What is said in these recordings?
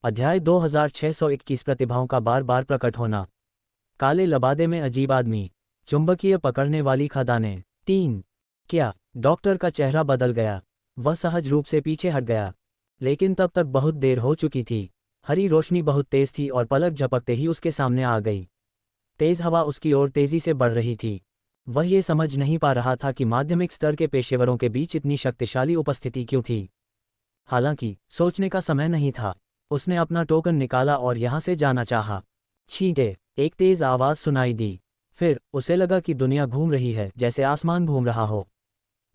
अध्याय 2621 प्रतिभाओं का बार बार प्रकट होना। काले लबादे में अजीब आदमी, चुंबकीय पकड़ने वाली खदानें। 3। क्या? डॉक्टर का चेहरा बदल गया। वह सहज रूप से पीछे हट गया, लेकिन तब तक बहुत देर हो चुकी थी। हरी रोशनी बहुत तेज थी और पलक झपकते ही उसके सामने आ गई। तेज हवा उसकी ओर तेजी से बढ़ रही थी। वह ये समझ नहीं पा रहा था कि माध्यमिक स्तर के पेशेवरों के बीच इतनी शक्तिशाली उपस्थिति क्यों थी। हालांकि सोचने का समय नहीं था। उसने अपना टोकन निकाला और यहाँ से जाना चाहा। छींटे! एक तेज आवाज़ सुनाई दी। फिर उसे लगा कि दुनिया घूम रही है, जैसे आसमान घूम रहा हो।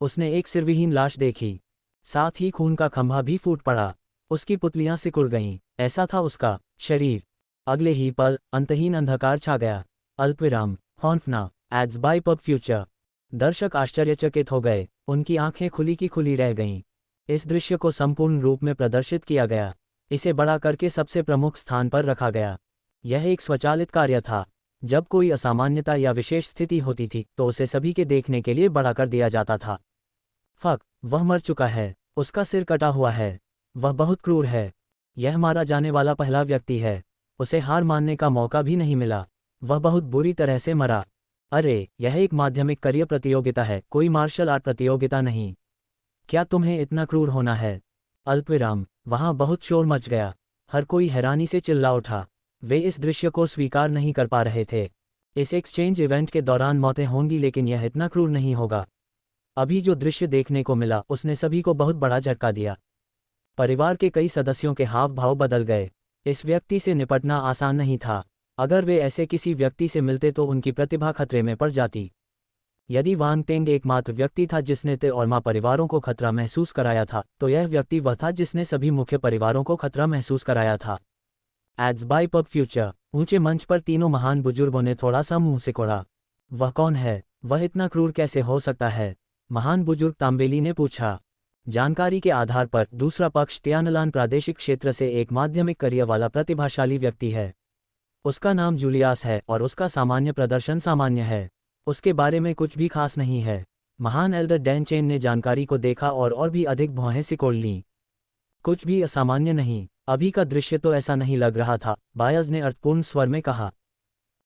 उसने एक सिरविहीन लाश देखी, साथ ही खून का खंभा भी फूट पड़ा। उसकी पुतलियां सिकुड़ गईं। ऐसा था उसका शरीर। अगले ही पल अंतहीन अंधकार छा गया। अल्पविराम हॉन्फना एड्स बाय पब फ्यूचर। दर्शक आश्चर्यचकित हो गए। उनकी आंखें खुली की खुली रह गईं। इस दृश्य को संपूर्ण रूप में प्रदर्शित किया गया। इसे बड़ा करके सबसे प्रमुख स्थान पर रखा गया। यह एक स्वचालित कार्य था। जब कोई असामान्यता या विशेष स्थिति होती थी तो उसे सभी के देखने के लिए बड़ा कर दिया जाता था। फक! वह मर चुका है। उसका सिर कटा हुआ है। वह बहुत क्रूर है। यह मारा जाने वाला पहला व्यक्ति है। उसे हार मानने का मौका भी नहीं मिला। वह बहुत बुरी तरह से मरा। अरे, यह एक माध्यमिक करियर प्रतियोगिता है, कोई मार्शल आर्ट प्रतियोगिता नहीं। क्या तुम्हें इतना क्रूर होना है? अल्पविराम। वहाँ बहुत शोर मच गया। हर कोई हैरानी से चिल्ला उठा। वे इस दृश्य को स्वीकार नहीं कर पा रहे थे। इस एक्सचेंज इवेंट के दौरान मौतें होंगी, लेकिन यह इतना क्रूर नहीं होगा। अभी जो दृश्य देखने को मिला उसने सभी को बहुत बड़ा झटका दिया। परिवार के कई सदस्यों के हाव भाव बदल गए। इस व्यक्ति से निपटना आसान नहीं था। अगर वे ऐसे किसी व्यक्ति से मिलते तो उनकी प्रतिभा खतरे में पड़ जाती। यदि वांग तेंग एकमात्र व्यक्ति था जिसने ते और माँ परिवारों को खतरा महसूस कराया था, तो यह व्यक्ति वह था जिसने सभी मुख्य परिवारों को खतरा महसूस कराया था। Ads by PubFuture. ऊंचे मंच पर तीनों महान बुजुर्गों ने थोड़ा सा मुंह सिकोड़ा। वह कौन है? वह इतना क्रूर कैसे हो सकता है? महान बुजुर्ग तांबेली ने पूछा। जानकारी के आधार पर दूसरा पक्ष त्यानलान प्रादेशिक क्षेत्र से एक माध्यमिक करियर वाला प्रतिभाशाली व्यक्ति है। उसका नाम जूलियास है और उसका सामान्य प्रदर्शन सामान्य है। उसके बारे में कुछ भी खास नहीं है। महान एल्डर डैन चेन ने जानकारी को देखा और भी अधिक भौहें सिकोड़ लीं। कुछ भी असामान्य नहीं। अभी का दृश्य तो ऐसा नहीं लग रहा था, बायज ने अर्थपूर्ण स्वर में कहा।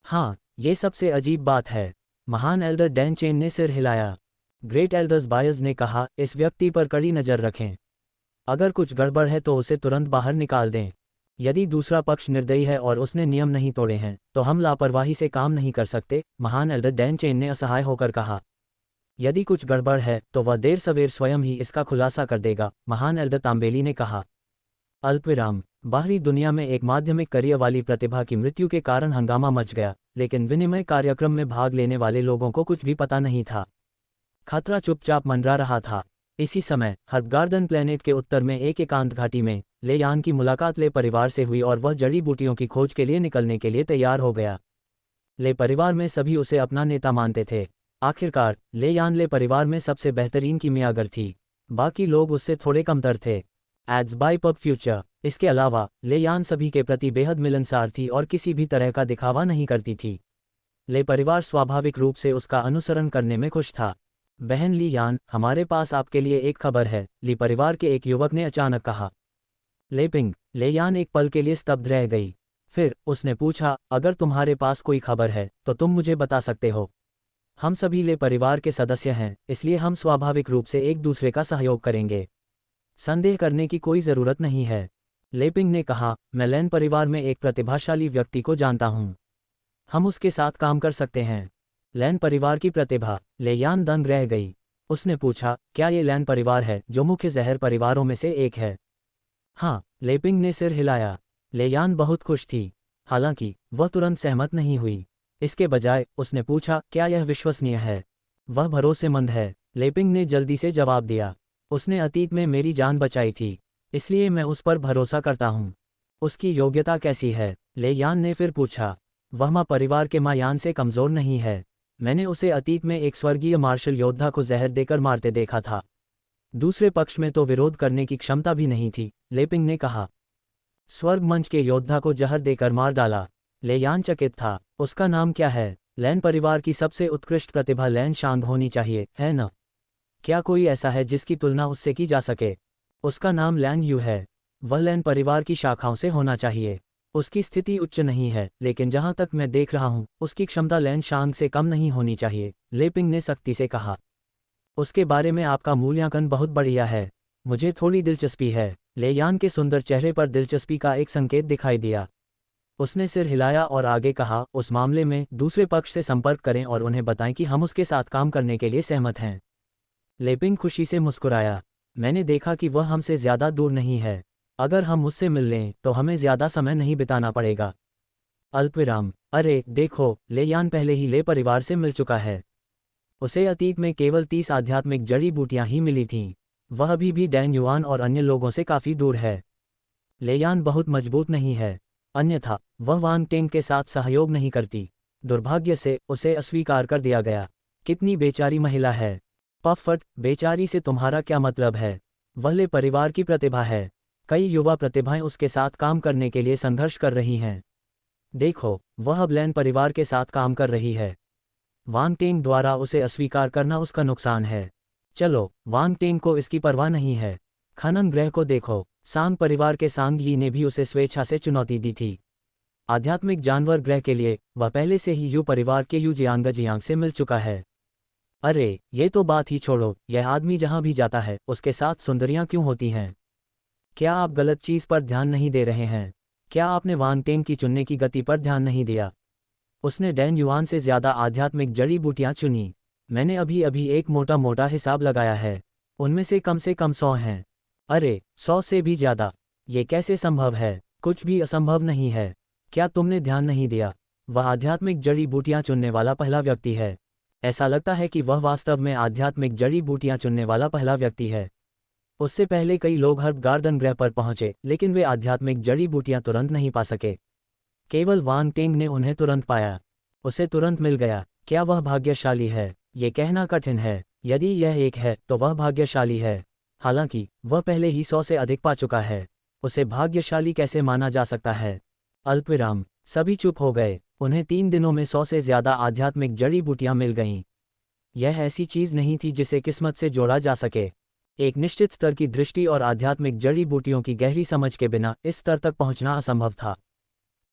हाँ, ये सबसे अजीब बात है। महान एल्डर डैन चेन ने सिर हिलाया। ग्रेट एल्डर्स बायज ने कहा, इस व्यक्ति पर कड़ी नज़र रखें। अगर कुछ गड़बड़ है तो उसे तुरंत बाहर निकाल दें। यदि दूसरा पक्ष निर्दयी है और उसने नियम नहीं तोड़े हैं, तो हम लापरवाही से काम नहीं कर सकते। महान एल्डर डैन चेन ने असहाय होकर कहा। यदि कुछ गड़बड़ है तो वह देर सवेर स्वयं ही इसका खुलासा कर देगा, महान एल्डर तांबेली ने कहा। अल्पविराम। बाहरी दुनिया में एक माध्यमिक करियर वाली प्रतिभा की मृत्यु के कारण हंगामा मच गया, लेकिन विनिमय कार्यक्रम में भाग लेने वाले लोगों को कुछ भी पता नहीं था। खतरा चुपचाप मंडरा रहा था। इसी समय हर्ब गार्डन प्लेनेट के उत्तर में एक एकांत घाटी में ले यान की मुलाकात ले परिवार से हुई और वह जड़ी बूटियों की खोज के लिए निकलने के लिए तैयार हो गया। ले परिवार में सभी उसे अपना नेता मानते थे। आखिरकार ले यान ले परिवार में सबसे बेहतरीन कीमियागर थी। बाकी लोग उससे थोड़े कमतर थे। Ads by PubFuture. इसके अलावा ले यान सभी के प्रति बेहद मिलनसार थी और किसी भी तरह का दिखावा नहीं करती थी। ले परिवार स्वाभाविक रूप से उसका अनुसरण करने में खुश था। बहन ली यान, हमारे पास आपके लिए एक खबर है, ली परिवार के एक युवक ने अचानक कहा। लेपिंग। ले यान एक पल के लिए स्तब्ध रह गई। फिर उसने पूछा, अगर तुम्हारे पास कोई खबर है तो तुम मुझे बता सकते हो। हम सभी ले परिवार के सदस्य हैं, इसलिए हम स्वाभाविक रूप से एक दूसरे का सहयोग करेंगे। संदेह करने की कोई ज़रूरत नहीं है। लेपिंग ने कहा, मैं लैन परिवार में एक प्रतिभाशाली व्यक्ति को जानता हूँ। हम उसके साथ काम कर सकते हैं। लैन परिवार की प्रतिभा। ले यान दंग रह गई। उसने पूछा, क्या ये लैन परिवार है जो मुख्य जहर परिवारों में से एक है? हाँ, लेपिंग ने सिर हिलाया। ले यान बहुत खुश थी। हालांकि वह तुरंत सहमत नहीं हुई। इसके बजाय उसने पूछा, क्या यह विश्वसनीय है? वह भरोसेमंद है, लेपिंग ने जल्दी से जवाब दिया। उसने अतीत में मेरी जान बचाई थी, इसलिए मैं उस पर भरोसा करता हूँ। उसकी योग्यता कैसी है? ले यान ने फिर पूछा। वह माँ परिवार के माँ यान से कमज़ोर नहीं है। मैंने उसे अतीत में एक स्वर्गीय मार्शल योद्धा को जहर देकर मारते देखा था। दूसरे पक्ष में तो विरोध करने की क्षमता भी नहीं थी, लेपिंग ने कहा। स्वर्ग मंच के योद्धा को जहर देकर मार डाला। ले यान चकित था। उसका नाम क्या है? लैन परिवार की सबसे उत्कृष्ट प्रतिभा लैन शांग होनी चाहिए, है न? क्या कोई ऐसा है जिसकी तुलना उससे की जा सके? उसका नाम लैंग यू है। वह लैन परिवार की शाखाओं से होना चाहिए। उसकी स्थिति उच्च नहीं है, लेकिन जहां तक मैं देख रहा हूं, उसकी क्षमता लैन शांग से कम नहीं होनी चाहिए, लेपिंग ने सख्ती से कहा। उसके बारे में आपका मूल्यांकन बहुत बढ़िया है। मुझे थोड़ी दिलचस्पी है। लेयान के सुंदर चेहरे पर दिलचस्पी का एक संकेत दिखाई दिया। उसने सिर हिलाया और आगे कहा, उस मामले में दूसरे पक्ष से संपर्क करें और उन्हें बताएं कि हम उसके साथ काम करने के लिए सहमत हैं। लेपिंग खुशी से मुस्कुराया। मैंने देखा कि वह हमसे ज़्यादा दूर नहीं है। अगर हम उससे मिल लें तो हमें ज़्यादा समय नहीं बिताना पड़ेगा। अल्पविराम। अरे देखो, लेयान पहले ही ले परिवार से मिल चुका है। उसे अतीत में केवल 30 आध्यात्मिक जड़ी बूटियां ही मिली थीं। वह अभी भी डैन युआन और अन्य लोगों से काफ़ी दूर है। लेयान बहुत मजबूत नहीं है, अन्यथा वह वांग टेंग के साथ सहयोग नहीं करती। दुर्भाग्य से उसे अस्वीकार कर दिया गया। कितनी बेचारी महिला है। पफट, बेचारी से तुम्हारा क्या मतलब है? वह ले परिवार की प्रतिभा है। कई युवा प्रतिभाएं उसके साथ काम करने के लिए संघर्ष कर रही हैं। देखो, वह अब लैन परिवार के साथ काम कर रही है। वांग टेंग द्वारा उसे अस्वीकार करना उसका नुकसान है। चलो, वांग टेंग को इसकी परवाह नहीं है। खनन ग्रह को देखो, सांग परिवार के सांग यी ने भी उसे स्वेच्छा से चुनौती दी थी। आध्यात्मिक जानवर ग्रह के लिए वह पहले से ही यू परिवार के यू जियांग से मिल चुका है। अरे, ये तो बात ही छोड़ो, यह आदमी जहां भी जाता है उसके साथ सुंदरियां क्यों होती हैं? क्या आप गलत चीज़ पर ध्यान नहीं दे रहे हैं? क्या आपने वांग टेंग की चुनने की गति पर ध्यान नहीं दिया? उसने डैन युआन से ज़्यादा आध्यात्मिक जड़ी बूटियां चुनी। मैंने अभी अभी एक मोटा मोटा हिसाब लगाया है। उनमें से कम 100 हैं। अरे, 100 से भी ज़्यादा? ये कैसे संभव है? कुछ भी असंभव नहीं है। क्या तुमने ध्यान नहीं दिया? वह आध्यात्मिक जड़ी बूटियां चुनने वाला पहला व्यक्ति है। ऐसा लगता है कि वह वास्तव में आध्यात्मिक जड़ी बूटियां चुनने वाला पहला व्यक्ति है। उससे पहले कई लोग हर्ब गार्डन ग्रह पर पहुंचे, लेकिन वे आध्यात्मिक जड़ी बूटियां तुरंत नहीं पा सके। केवल वांग टेंग ने उन्हें तुरंत पाया। उसे तुरंत मिल गया। क्या वह भाग्यशाली है? ये कहना कठिन है। यदि यह एक है तो वह भाग्यशाली है। हालांकि वह पहले ही 100 से अधिक पा चुका है। उसे भाग्यशाली कैसे माना जा सकता है? अल्पविराम। सभी चुप हो गए। उन्हें 3 दिनों में 100 से ज़्यादा आध्यात्मिक जड़ी बूटियां मिल गईं। यह ऐसी चीज़ नहीं थी जिसे किस्मत से जोड़ा जा सके। एक निश्चित स्तर की दृष्टि और आध्यात्मिक जड़ी बूटियों की गहरी समझ के बिना इस स्तर तक पहुंचना असंभव था।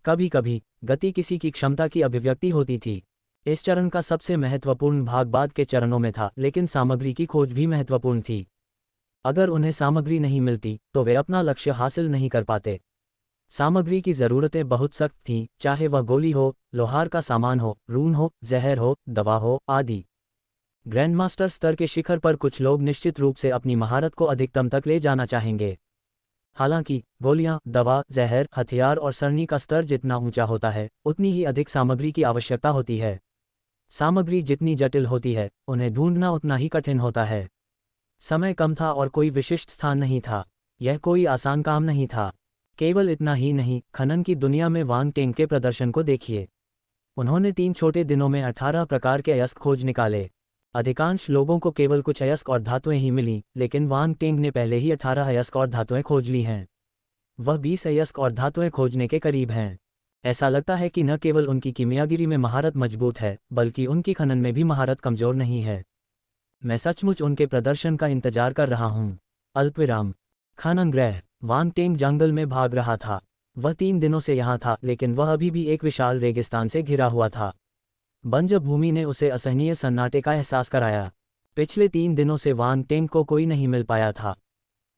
कभी कभी गति किसी की क्षमता की अभिव्यक्ति होती थी। इस चरण का सबसे महत्वपूर्ण भाग बाद के चरणों में था, लेकिन सामग्री की खोज भी महत्वपूर्ण थी। अगर उन्हें सामग्री नहीं मिलती तो वे अपना लक्ष्य हासिल नहीं कर पाते। सामग्री की ज़रूरतें बहुत सख्त थीं, चाहे वह गोली हो, लोहार का सामान हो, रून हो, जहर हो, दवा हो, आदि। ग्रैंडमास्टर स्तर के शिखर पर कुछ लोग निश्चित रूप से अपनी महारत को अधिकतम तक ले जाना चाहेंगे। हालांकि गोलियां, दवा, जहर, हथियार और सरनी का स्तर जितना ऊंचा होता है, उतनी ही अधिक सामग्री की आवश्यकता होती है। सामग्री जितनी जटिल होती है, उन्हें ढूंढना उतना ही कठिन होता है। समय कम था और कोई विशिष्ट स्थान नहीं था। यह कोई आसान काम नहीं था। केवल इतना ही नहीं, खनन की दुनिया में वांग टेंग के प्रदर्शन को देखिए। उन्होंने 3 छोटे दिनों में 18 प्रकार के अयस्क खोज निकाले। अधिकांश लोगों को केवल कुछ अयस्क और धातुएं ही मिली, लेकिन वांग टेंग ने पहले ही 18 अयस्क और धातुएं खोज ली हैं। वह 20 अयस्क और धातुएं खोजने के करीब हैं। ऐसा लगता है कि न केवल उनकी कीमियागिरी में महारत मजबूत है, बल्कि उनकी खनन में भी महारत कमजोर नहीं है। मैं सचमुच उनके प्रदर्शन का इंतजार कर रहा हूँ। अल्पविराम। खनन ग्रह। वांग टेंग जंगल में भाग रहा था। वह 3 दिनों से यहाँ था, लेकिन वह अभी भी एक विशाल रेगिस्तान से घिरा हुआ था। बंजर भूमि ने उसे असहनीय सन्नाटे का एहसास कराया। पिछले 3 दिनों से वांग टेंग को कोई नहीं मिल पाया था।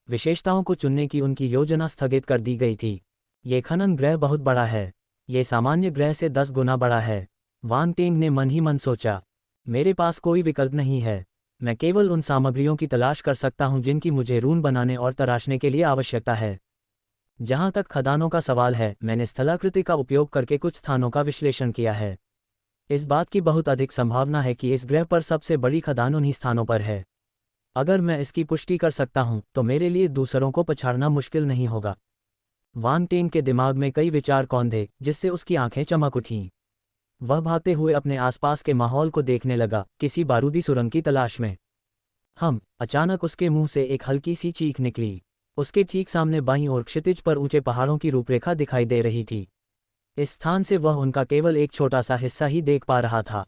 विशेषताओं को चुनने की उनकी योजना स्थगित कर दी गई थी। ये खनन ग्रह बहुत बड़ा है। ये सामान्य ग्रह से 10 गुना बड़ा है। वांग टेंग ने मन ही मन सोचा, मेरे पास कोई विकल्प नहीं है। मैं केवल उन सामग्रियों की तलाश कर सकता हूं जिनकी मुझे रून बनाने और तराशने के लिए आवश्यकता है। जहां तक खदानों का सवाल है, मैंने स्थलाकृति का उपयोग करके कुछ स्थानों का विश्लेषण किया है। इस बात की बहुत अधिक संभावना है कि इस ग्रह पर सबसे बड़ी खदान उन्हीं स्थानों पर है। अगर मैं इसकी पुष्टि कर सकता हूं, तो मेरे लिए दूसरों को पछाड़ना मुश्किल नहीं होगा। वांग टेंग के दिमाग में कई विचार कौंधे, जिससे उसकी आंखें चमक उठीं। वह भागते हुए अपने आसपास के माहौल को देखने लगा, किसी बारूदी सुरंग की तलाश में। अचानक उसके मुंह से एक हल्की सी चीख निकली। उसके ठीक सामने बाईं ओर क्षितिज पर ऊंचे पहाड़ों की रूपरेखा दिखाई दे रही थी। इस स्थान से वह उनका केवल एक छोटा सा हिस्सा ही देख पा रहा था।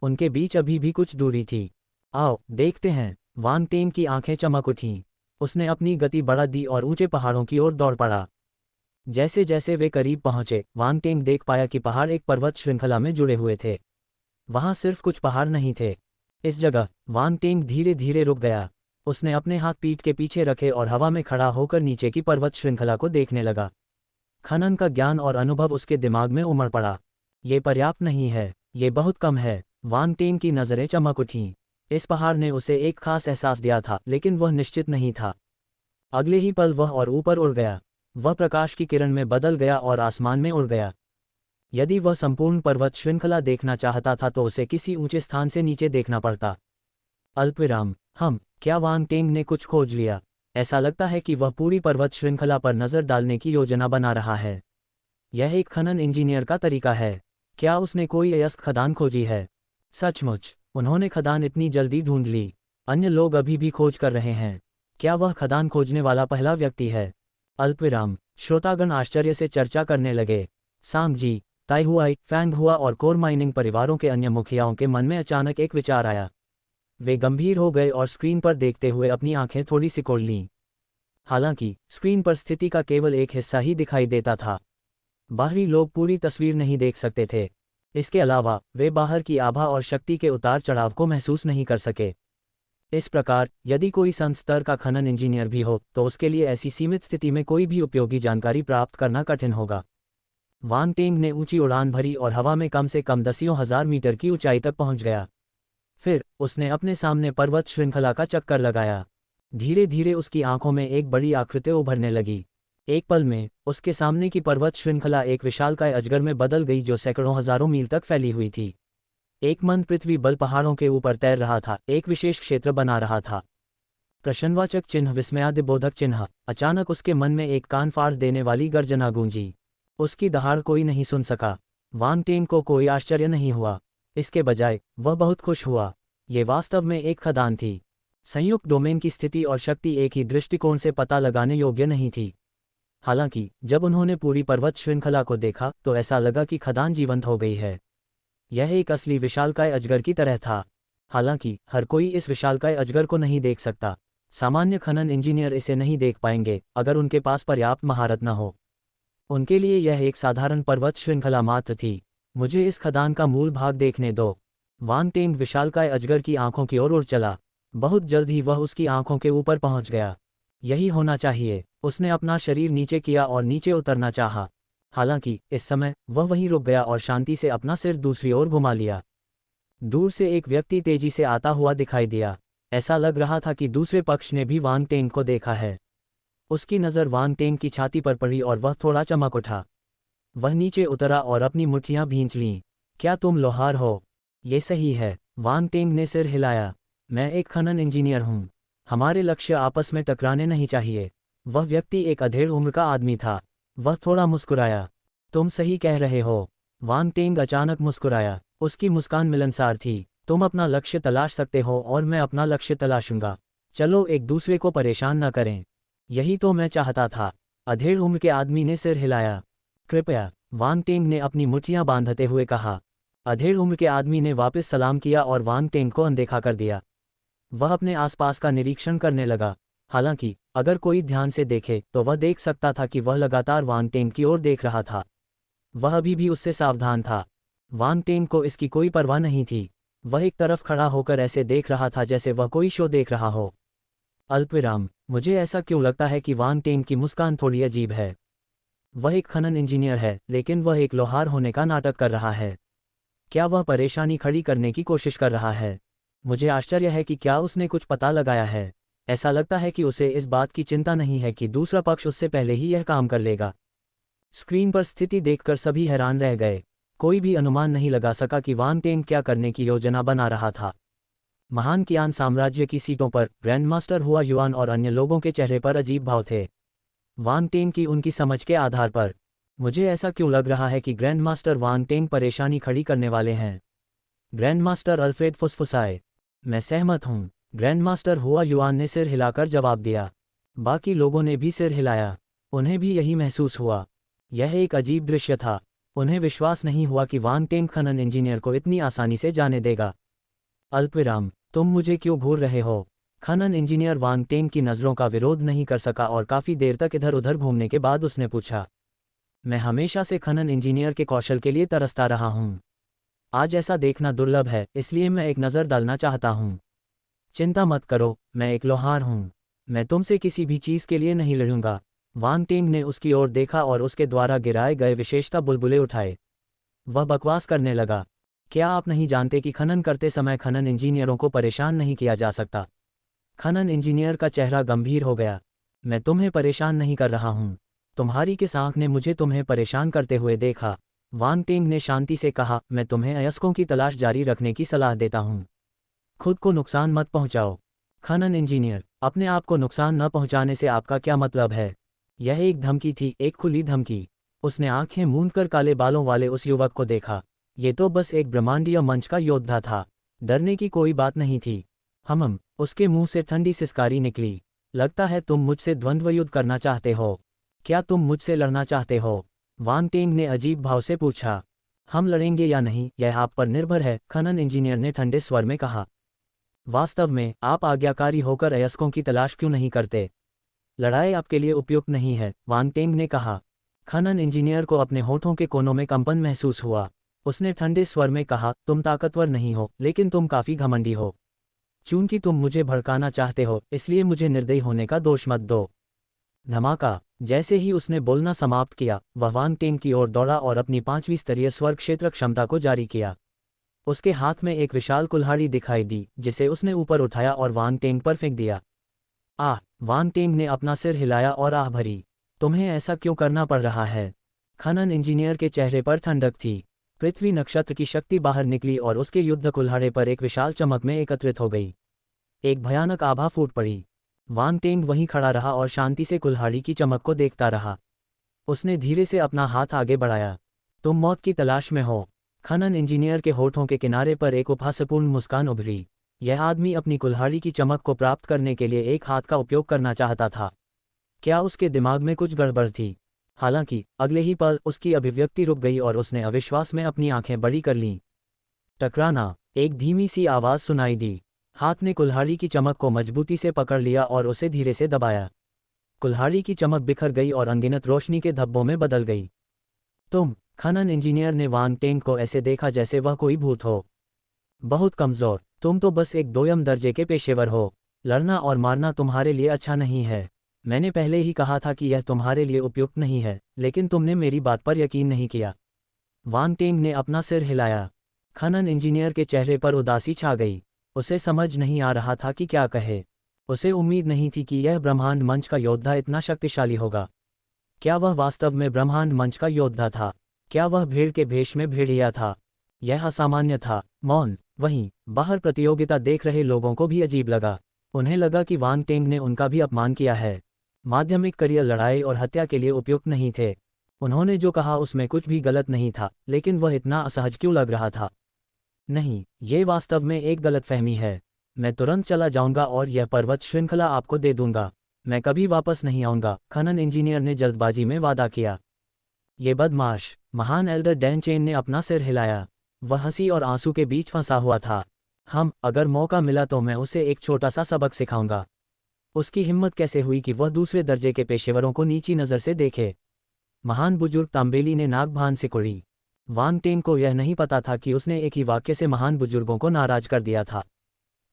उनके बीच अभी भी कुछ दूरी थी। आओ देखते हैं। वांग टेंग की आंखें चमक उठीं। उसने अपनी गति बढ़ा दी और ऊंचे पहाड़ों की ओर दौड़ पड़ा। जैसे जैसे वे करीब पहुंचे, वांग टेंग देख पाया कि पहाड़ एक पर्वत श्रृंखला में जुड़े हुए थे। वहां सिर्फ कुछ पहाड़ नहीं थे। इस जगह वांग टेंग धीरे धीरे रुक गया। उसने अपने हाथ पीठ के पीछे रखे और हवा में खड़ा होकर नीचे की पर्वत श्रृंखला को देखने लगा। खनन का ज्ञान और अनुभव उसके दिमाग में उमड़ पड़ा। ये पर्याप्त नहीं है, ये बहुत कम है। वांग टेंग की नज़रें चमक उठीं। इस पहाड़ ने उसे एक खास एहसास दिया था, लेकिन वह निश्चित नहीं था। अगले ही पल वह और ऊपर उड़ गया। वह प्रकाश की किरण में बदल गया और आसमान में उड़ गया। यदि वह संपूर्ण पर्वत श्रृंखला देखना चाहता था तो उसे किसी ऊंचे स्थान से नीचे देखना पड़ता। अल्पविराम। क्या वांग टेंग ने कुछ खोज लिया? ऐसा लगता है कि वह पूरी पर्वत श्रृंखला पर नज़र डालने की योजना बना रहा है। यह एक खनन इंजीनियर का तरीका है। क्या उसने कोई अयस्क खदान खोजी है? सचमुच, उन्होंने खदान इतनी जल्दी ढूंढ ली। अन्य लोग अभी भी खोज कर रहे हैं। क्या वह खदान खोजने वाला पहला व्यक्ति है? अल्पविराम। श्रोतागण आश्चर्य से चर्चा करने लगे। सांग जी, ताई हुआई, फैंग हुआ और कोर माइनिंग परिवारों के अन्य मुखियाओं के मन में अचानक एक विचार आया। वे गंभीर हो गए और स्क्रीन पर देखते हुए अपनी आंखें थोड़ी सिकोड़ लीं। हालांकि स्क्रीन पर स्थिति का केवल एक हिस्सा ही दिखाई देता था। बाहरी लोग पूरी तस्वीर नहीं देख सकते थे। इसके अलावा वे बाहर की आभा और शक्ति के उतार चढ़ाव को महसूस नहीं कर सके। इस प्रकार यदि कोई संत स्तर का खनन इंजीनियर भी हो तो उसके लिए ऐसी सीमित स्थिति में कोई भी उपयोगी जानकारी प्राप्त करना कठिन होगा। वांग टेंग ने ऊंची उड़ान भरी और हवा में कम से कम दसियों हजार मीटर की ऊंचाई तक पहुंच गया। फिर उसने अपने सामने पर्वत श्रृंखला का चक्कर लगाया। धीरे धीरे उसकी आंखों में एक बड़ी आकृति उभरने लगी। एक पल में उसके सामने की पर्वत श्रृंखला एक विशालकाय अजगर में बदल गई जो सैकड़ों हजारों मील तक फैली हुई थी। एक मंद पृथ्वी बल पहाड़ों के ऊपर तैर रहा था, एक विशेष क्षेत्र बना रहा था। प्रश्नवाचक चिन्ह, विस्मयादिबोधक चिन्ह। अचानक उसके मन में एक कान फाड़ देने वाली गर्जना गूंजी। उसकी दहाड़ कोई नहीं सुन सका। वांग टेंग को कोई आश्चर्य नहीं हुआ। इसके बजाय वह बहुत खुश हुआ। ये वास्तव में एक खदान थी। संयुक्त डोमेन की स्थिति और शक्ति एक ही दृष्टिकोण से पता लगाने योग्य नहीं थी। हालांकि जब उन्होंने पूरी पर्वत श्रृंखला को देखा तो ऐसा लगा कि खदान जीवंत हो गई है। यह एक असली विशालकाय अजगर की तरह था। हालांकि हर कोई इस विशालकाय अजगर को नहीं देख सकता। सामान्य खनन इंजीनियर इसे नहीं देख पाएंगे अगर उनके पास पर्याप्त महारत न हो। उनके लिए यह एक साधारण पर्वत श्रृंखला मात्र थी। मुझे इस खदान का मूल भाग देखने दो। वांग टेंग विशालकाय अजगर की आंखों की ओर उड़ चला। बहुत जल्द ही वह उसकी आंखों के ऊपर पहुंच गया। यही होना चाहिए। उसने अपना शरीर नीचे किया और नीचे उतरना चाहा। हालांकि इस समय वह वहीं रुक गया और शांति से अपना सिर दूसरी ओर घुमा लिया। दूर से एक व्यक्ति तेजी से आता हुआ दिखाई दिया। ऐसा लग रहा था कि दूसरे पक्ष ने भी वांग टेंग को देखा है। उसकी नज़र वांग टेंग की छाती पर पड़ी और वह थोड़ा चमक उठा। वह नीचे उतरा और अपनी मुट्ठियां भींच लीं। क्या तुम लोहार हो? ये सही है। वांग टेंग ने सिर हिलाया। मैं एक खनन इंजीनियर हूँ। हमारे लक्ष्य आपस में टकराने नहीं चाहिए। वह व्यक्ति एक अधेड़ उम्र का आदमी था। वह थोड़ा मुस्कुराया। तुम सही कह रहे हो। वांग टेंग अचानक मुस्कुराया। उसकी मुस्कान मिलनसार थी। तुम अपना लक्ष्य तलाश सकते हो और मैं अपना लक्ष्य तलाशूंगा। चलो एक दूसरे को परेशान न करें। यही तो मैं चाहता था। अधेड़ उम्र के आदमी ने सिर हिलाया। कृपया, वांग टेंग ने अपनी मुट्ठियां बांधते हुए कहा। अधेड़ उम्र के आदमी ने वापस सलाम किया और वांग टेंग को अनदेखा कर दिया। वह अपने आसपास का निरीक्षण करने लगा। हालांकि अगर कोई ध्यान से देखे तो वह देख सकता था कि वह लगातार वांग टेंग की ओर देख रहा था। वह अभी भी उससे सावधान था। वांग टेंग को इसकी कोई परवाह नहीं थी। वह एक तरफ खड़ा होकर ऐसे देख रहा था जैसे वह कोई शो देख रहा हो। अल्पविराम। मुझे ऐसा क्यों लगता है कि वांग टेंग की मुस्कान थोड़ी अजीब है। वह एक खनन इंजीनियर है, लेकिन वह एक लोहार होने का नाटक कर रहा है। क्या वह परेशानी खड़ी करने की कोशिश कर रहा है? मुझे आश्चर्य है कि क्या उसने कुछ पता लगाया है। ऐसा लगता है कि उसे इस बात की चिंता नहीं है कि दूसरा पक्ष उससे पहले ही यह काम कर लेगा। स्क्रीन पर स्थिति देखकर सभी हैरान रह गए। कोई भी अनुमान नहीं लगा सका कि वांग टेंग क्या करने की योजना बना रहा था। महान कियान साम्राज्य की सीटों पर ग्रैंडमास्टर हुआ युआन और अन्य लोगों के चेहरे पर अजीब भाव थे। वांग टेंग की उनकी समझ के आधार पर मुझे ऐसा क्यों लग रहा है कि ग्रैंडमास्टर वांग टेंग परेशानी खड़ी करने वाले हैं। ग्रैंडमास्टर अल्फ्रेड फुसफुसाए। मैं सहमत हूँ। ग्रैंडमास्टर हुआ युआन ने सिर हिलाकर जवाब दिया। बाकी लोगों ने भी सिर हिलाया। उन्हें भी यही महसूस हुआ। यह एक अजीब दृश्य था। उन्हें विश्वास नहीं हुआ कि वांग टेंग खनन इंजीनियर को इतनी आसानी से जाने देगा। अल्पविराम। तुम मुझे क्यों घूर रहे हो? खनन इंजीनियर वांग टेंग की नज़रों का विरोध नहीं कर सका और काफ़ी देर तक इधर उधर घूमने के बाद उसने पूछा, मैं हमेशा से खनन इंजीनियर के कौशल के लिए तरसता रहा हूँ। आज ऐसा देखना दुर्लभ है, इसलिए मैं एक नज़र डालना चाहता हूँ। चिंता मत करो, मैं एक लोहार हूँ। मैं तुमसे किसी भी चीज़ के लिए नहीं लड़ूंगा। वांग टेंग ने उसकी ओर देखा और उसके द्वारा गिराए गए विशेषता बुलबुले उठाए। वह बकवास करने लगा, क्या आप नहीं जानते कि खनन करते समय खनन इंजीनियरों को परेशान नहीं किया जा सकता? खनन इंजीनियर का चेहरा गंभीर हो गया। मैं तुम्हें परेशान नहीं कर रहा हूँ। तुम्हारी किस आंख ने मुझे तुम्हें परेशान करते हुए देखा? वांग टेंग ने शांति से कहा, मैं तुम्हें अयस्कों की तलाश जारी रखने की सलाह देता हूँ। खुद को नुकसान मत पहुँचाओ। खनन इंजीनियर, अपने आप को नुकसान न पहुँचाने से आपका क्या मतलब है? यह एक धमकी थी, एक खुली धमकी। उसने आंखें मूंदकर काले बालों वाले उस युवक को देखा। ये तो बस एक ब्रह्मांडीय मंच का योद्धा था। डरने की कोई बात नहीं थी। उसके मुंह से ठंडी सिसकारी निकली। लगता है तुम मुझसे द्वंद्व युद्ध करना चाहते हो। क्या तुम मुझसे लड़ना चाहते हो? वांग टेंग ने अजीब भाव से पूछा। हम लड़ेंगे या नहीं, यह आप पर निर्भर है, खनन इंजीनियर ने ठंडे स्वर में कहा। वास्तव में, आप आज्ञाकारी होकर अयस्कों की तलाश क्यों नहीं करते? लड़ाई आपके लिए उपयुक्त नहीं है, वांग टेंग ने कहा। खनन इंजीनियर को अपने होठों के कोनों में कंपन महसूस हुआ। उसने ठंडे स्वर में कहा, तुम ताकतवर नहीं हो, लेकिन तुम काफी घमंडी हो। चूंकि तुम मुझे भड़काना चाहते हो, इसलिए मुझे निर्दयी होने का दोष मत दो। धमाका। जैसे ही उसने बोलना समाप्त किया, वह वांग टेंग की ओर दौड़ा और अपनी 5वीं स्तरीय स्वर क्षेत्र क्षमता को जारी किया। उसके हाथ में एक विशाल कुल्हाड़ी दिखाई दी, जिसे उसने ऊपर उठाया और वांग टेंग पर फेंक दिया। आह! वांग टेंग ने अपना सिर हिलाया और आह भरी। तुम्हें ऐसा क्यों करना पड़ रहा है? खनन इंजीनियर के चेहरे पर ठंडक थी। पृथ्वी नक्षत्र की शक्ति बाहर निकली और उसके युद्ध कुल्हाड़े पर एक विशाल चमक में एकत्रित हो गई। एक भयानक आभा फूट पड़ी। वांग टेंग वहीं खड़ा रहा और शांति से कुल्हाड़ी की चमक को देखता रहा। उसने धीरे से अपना हाथ आगे बढ़ाया। तुम मौत की तलाश में हो। खनन इंजीनियर के होठों के किनारे पर एक उपहासपूर्ण मुस्कान उभरी। यह आदमी अपनी कुल्हाड़ी की चमक को प्राप्त करने के लिए एक हाथ का उपयोग करना चाहता था। क्या उसके दिमाग में कुछ गड़बड़ थी? हालांकि अगले ही पल उसकी अभिव्यक्ति रुक गई और उसने अविश्वास में अपनी आंखें बड़ी कर लीं। टकराना। एक धीमी सी आवाज़ सुनाई दी। हाथ ने कुल्हाड़ी की चमक को मजबूती से पकड़ लिया और उसे धीरे से दबाया। कुल्हाड़ी की चमक बिखर गई और अनगिनत रोशनी के धब्बों में बदल गई। तुम? खनन इंजीनियर ने वांग टेंग को ऐसे देखा जैसे वह कोई भूत हो। बहुत कमज़ोर। तुम तो बस एक दोयम दर्जे के पेशेवर हो। लड़ना और मारना तुम्हारे लिए अच्छा नहीं है। मैंने पहले ही कहा था कि यह तुम्हारे लिए उपयुक्त नहीं है, लेकिन तुमने मेरी बात पर यकीन नहीं किया। वांग टेंग ने अपना सिर हिलाया। खनन इंजीनियर के चेहरे पर उदासी छा गई। उसे समझ नहीं आ रहा था कि क्या कहे। उसे उम्मीद नहीं थी कि यह ब्रह्मांड मंच का योद्धा इतना शक्तिशाली होगा। क्या वह वास्तव में ब्रह्मांड मंच का योद्धा था? क्या वह भेड़ के भेष में भेड़िया था? यह असामान्य था। मौन। वहीं बाहर प्रतियोगिता देख रहे लोगों को भी अजीब लगा। उन्हें लगा कि वांग टेंग ने उनका भी अपमान किया है। माध्यमिक करियर लड़ाई और हत्या के लिए उपयुक्त नहीं थे। उन्होंने जो कहा उसमें कुछ भी गलत नहीं था, लेकिन वह इतना असहज क्यों लग रहा था? नहीं, ये वास्तव में एक गलतफहमी है। मैं तुरंत चला जाऊंगा और यह पर्वत श्रृंखला आपको दे दूंगा। मैं कभी वापस नहीं आऊंगा, खनन इंजीनियर ने जल्दबाजी में वादा किया। ये बदमाश। महान एल्डर डैन चेन ने अपना सिर हिलाया। वह हंसी और आंसू के बीच फंसा हुआ था। अगर मौका मिला तो मैं उसे एक छोटा सा सबक सिखाऊंगा। उसकी हिम्मत कैसे हुई कि वह दूसरे दर्जे के पेशेवरों को नीची नज़र से देखे? महान बुजुर्ग तांबेली ने नाक भान सिकुड़ी। वांग टेंग को यह नहीं पता था कि उसने एक ही वाक्य से महान बुजुर्गों को नाराज कर दिया था।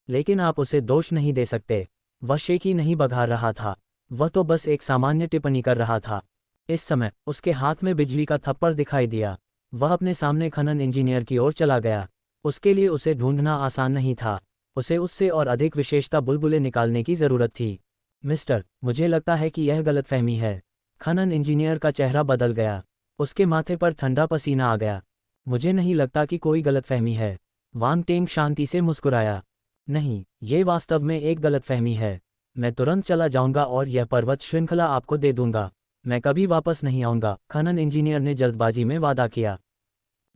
लेकिन आप उसे दोष नहीं दे सकते। वह शेखी नहीं बघार रहा था। वह तो बस एक सामान्य टिप्पणी कर रहा था। इस समय उसके हाथ में बिजली का थप्पड़ दिखाई दिया। वह अपने सामने खनन इंजीनियर की ओर चला गया। उसके लिए उसे ढूंढना आसान नहीं था। उसे उससे और अधिक विशेषता बुलबुले निकालने की ज़रूरत थी। मिस्टर, मुझे लगता है कि यह गलतफहमी है। खनन इंजीनियर का चेहरा बदल गया। उसके माथे पर ठंडा पसीना आ गया। मुझे नहीं लगता कि कोई गलतफहमी है। वांग टेंग शांति से मुस्कुराया। नहीं, ये वास्तव में एक गलतफहमी है। मैं तुरंत चला जाऊंगा और यह पर्वत श्रृंखला आपको दे दूंगा। मैं कभी वापस नहीं आऊंगा, खनन इंजीनियर ने जल्दबाजी में वादा किया।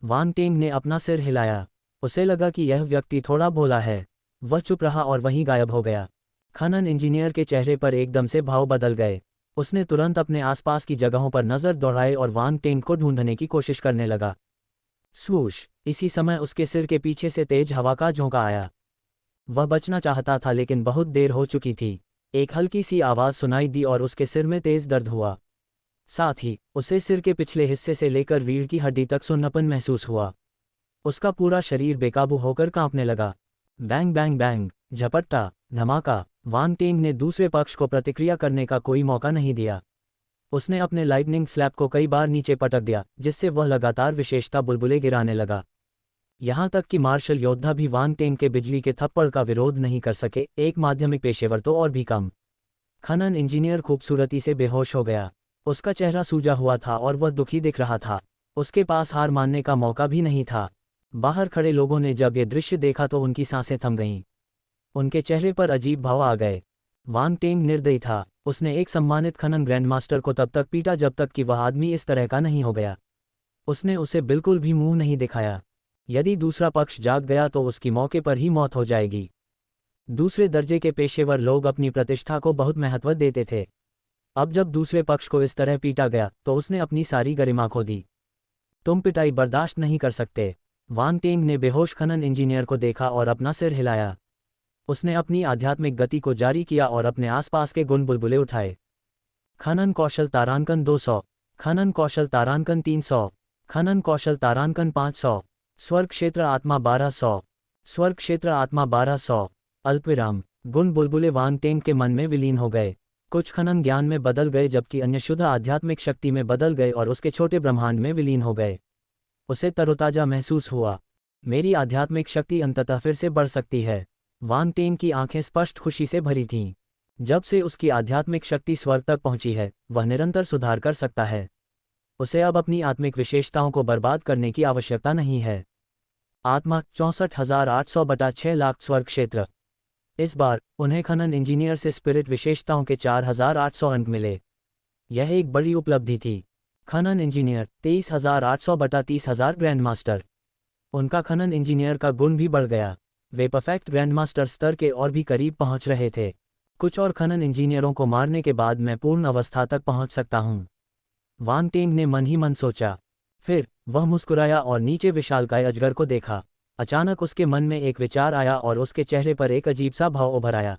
वांग टेंग ने अपना सिर हिलाया। उसे लगा कि यह व्यक्ति थोड़ा भोला है। वह चुप रहा और वहीं गायब हो गया। खनन इंजीनियर के चेहरे पर एकदम से भाव बदल गए। उसने तुरंत अपने आसपास की जगहों पर नज़र दौड़ाई और वांग टेंग को ढूंढने की कोशिश करने लगा। स्वूश! इसी समय उसके सिर के पीछे से तेज हवा का झोंका आया। वह बचना चाहता था लेकिन बहुत देर हो चुकी थी। एक हल्की सी आवाज़ सुनाई दी और उसके सिर में तेज दर्द हुआ। साथ ही उसे सिर के पिछले हिस्से से लेकर रीढ़ की हड्डी तक सुन्नापन महसूस हुआ। उसका पूरा शरीर बेकाबू होकर कांपने लगा। बैंग बैंग बैंग, झपट्टा, धमाका। वान टेंग ने दूसरे पक्ष को प्रतिक्रिया करने का कोई मौका नहीं दिया। उसने अपने लाइटनिंग स्लैब को कई बार नीचे पटक दिया, जिससे वह लगातार विशेषता बुलबुले गिराने लगा। यहाँ तक कि मार्शल योद्धा भी वान टेंग के बिजली के थप्पड़ का विरोध नहीं कर सके, एक माध्यमिक पेशेवर तो और भी कम। खनन इंजीनियर खूबसूरती से बेहोश हो गया। उसका चेहरा सूजा हुआ था और वह दुखी दिख रहा था। उसके पास हार मानने का मौका भी नहीं था। बाहर खड़े लोगों ने जब ये दृश्य देखा तो उनकी सांसें थम गईं। उनके चेहरे पर अजीब भाव आ गए। वान टेंग निर्दयी था। उसने एक सम्मानित खनन ग्रैंडमास्टर को तब तक पीटा जब तक कि वह आदमी इस तरह का नहीं हो गया। उसने उसे बिल्कुल भी मुंह नहीं दिखाया। यदि दूसरा पक्ष जाग गया तो उसकी मौके पर ही मौत हो जाएगी। दूसरे दर्जे के पेशेवर लोग अपनी प्रतिष्ठा को बहुत महत्व देते थे। अब जब दूसरे पक्ष को इस तरह पीटा गया तो उसने अपनी सारी गरिमा खो दी। तुम पिटाई बर्दाश्त नहीं कर सकते। वान टेंग ने बेहोश खनन इंजीनियर को देखा और अपना सिर हिलाया। उसने अपनी आध्यात्मिक गति को जारी किया और अपने आसपास के गुण बुलबुले उठाए। खनन कौशल तारांकन 200, खनन कौशल तारांकन 300, खनन कौशल तारांकन 500, स्वर्ग क्षेत्र आत्मा 1200, स्वर्ग क्षेत्र आत्मा 1200। अल्पविराम। गुण बुलबुले वान टेंग के मन में विलीन हो गए। कुछ खनन ज्ञान में बदल गए जबकि अन्य शुद्ध आध्यात्मिक शक्ति में बदल गए और उसके छोटे ब्रह्मांड में विलीन हो गए। उसे तरोताजा महसूस हुआ। मेरी आध्यात्मिक शक्ति अंततः फिर से बढ़ सकती है। वान टेंग की आंखें स्पष्ट खुशी से भरी थीं। जब से उसकी आध्यात्मिक शक्ति स्वर्ग तक पहुंची है, वह निरंतर सुधार कर सकता है। उसे अब अपनी आत्मिक विशेषताओं को बर्बाद करने की आवश्यकता नहीं है। आत्मा 64,800/6 लाख स्वर्ग क्षेत्र। इस बार उन्हें खनन इंजीनियर से स्पिरिट विशेषताओं के 4,800 अंक मिले। यह एक बड़ी उपलब्धि थी। खनन इंजीनियर 23,800/30,000 ग्रैंडमास्टर। उनका खनन इंजीनियर का गुण भी बढ़ गया। वे परफेक्ट ग्रैंडमास्टर स्तर के और भी करीब पहुंच रहे थे। कुछ और खनन इंजीनियरों को मारने के बाद मैं पूर्ण अवस्था तक पहुंच सकता हूं। वान टेंग ने मन ही मन सोचा। फिर वह मुस्कुराया और नीचे विशालकाय अजगर को देखा। अचानक उसके मन में एक विचार आया और उसके चेहरे पर एक अजीब सा भाव उभर आया।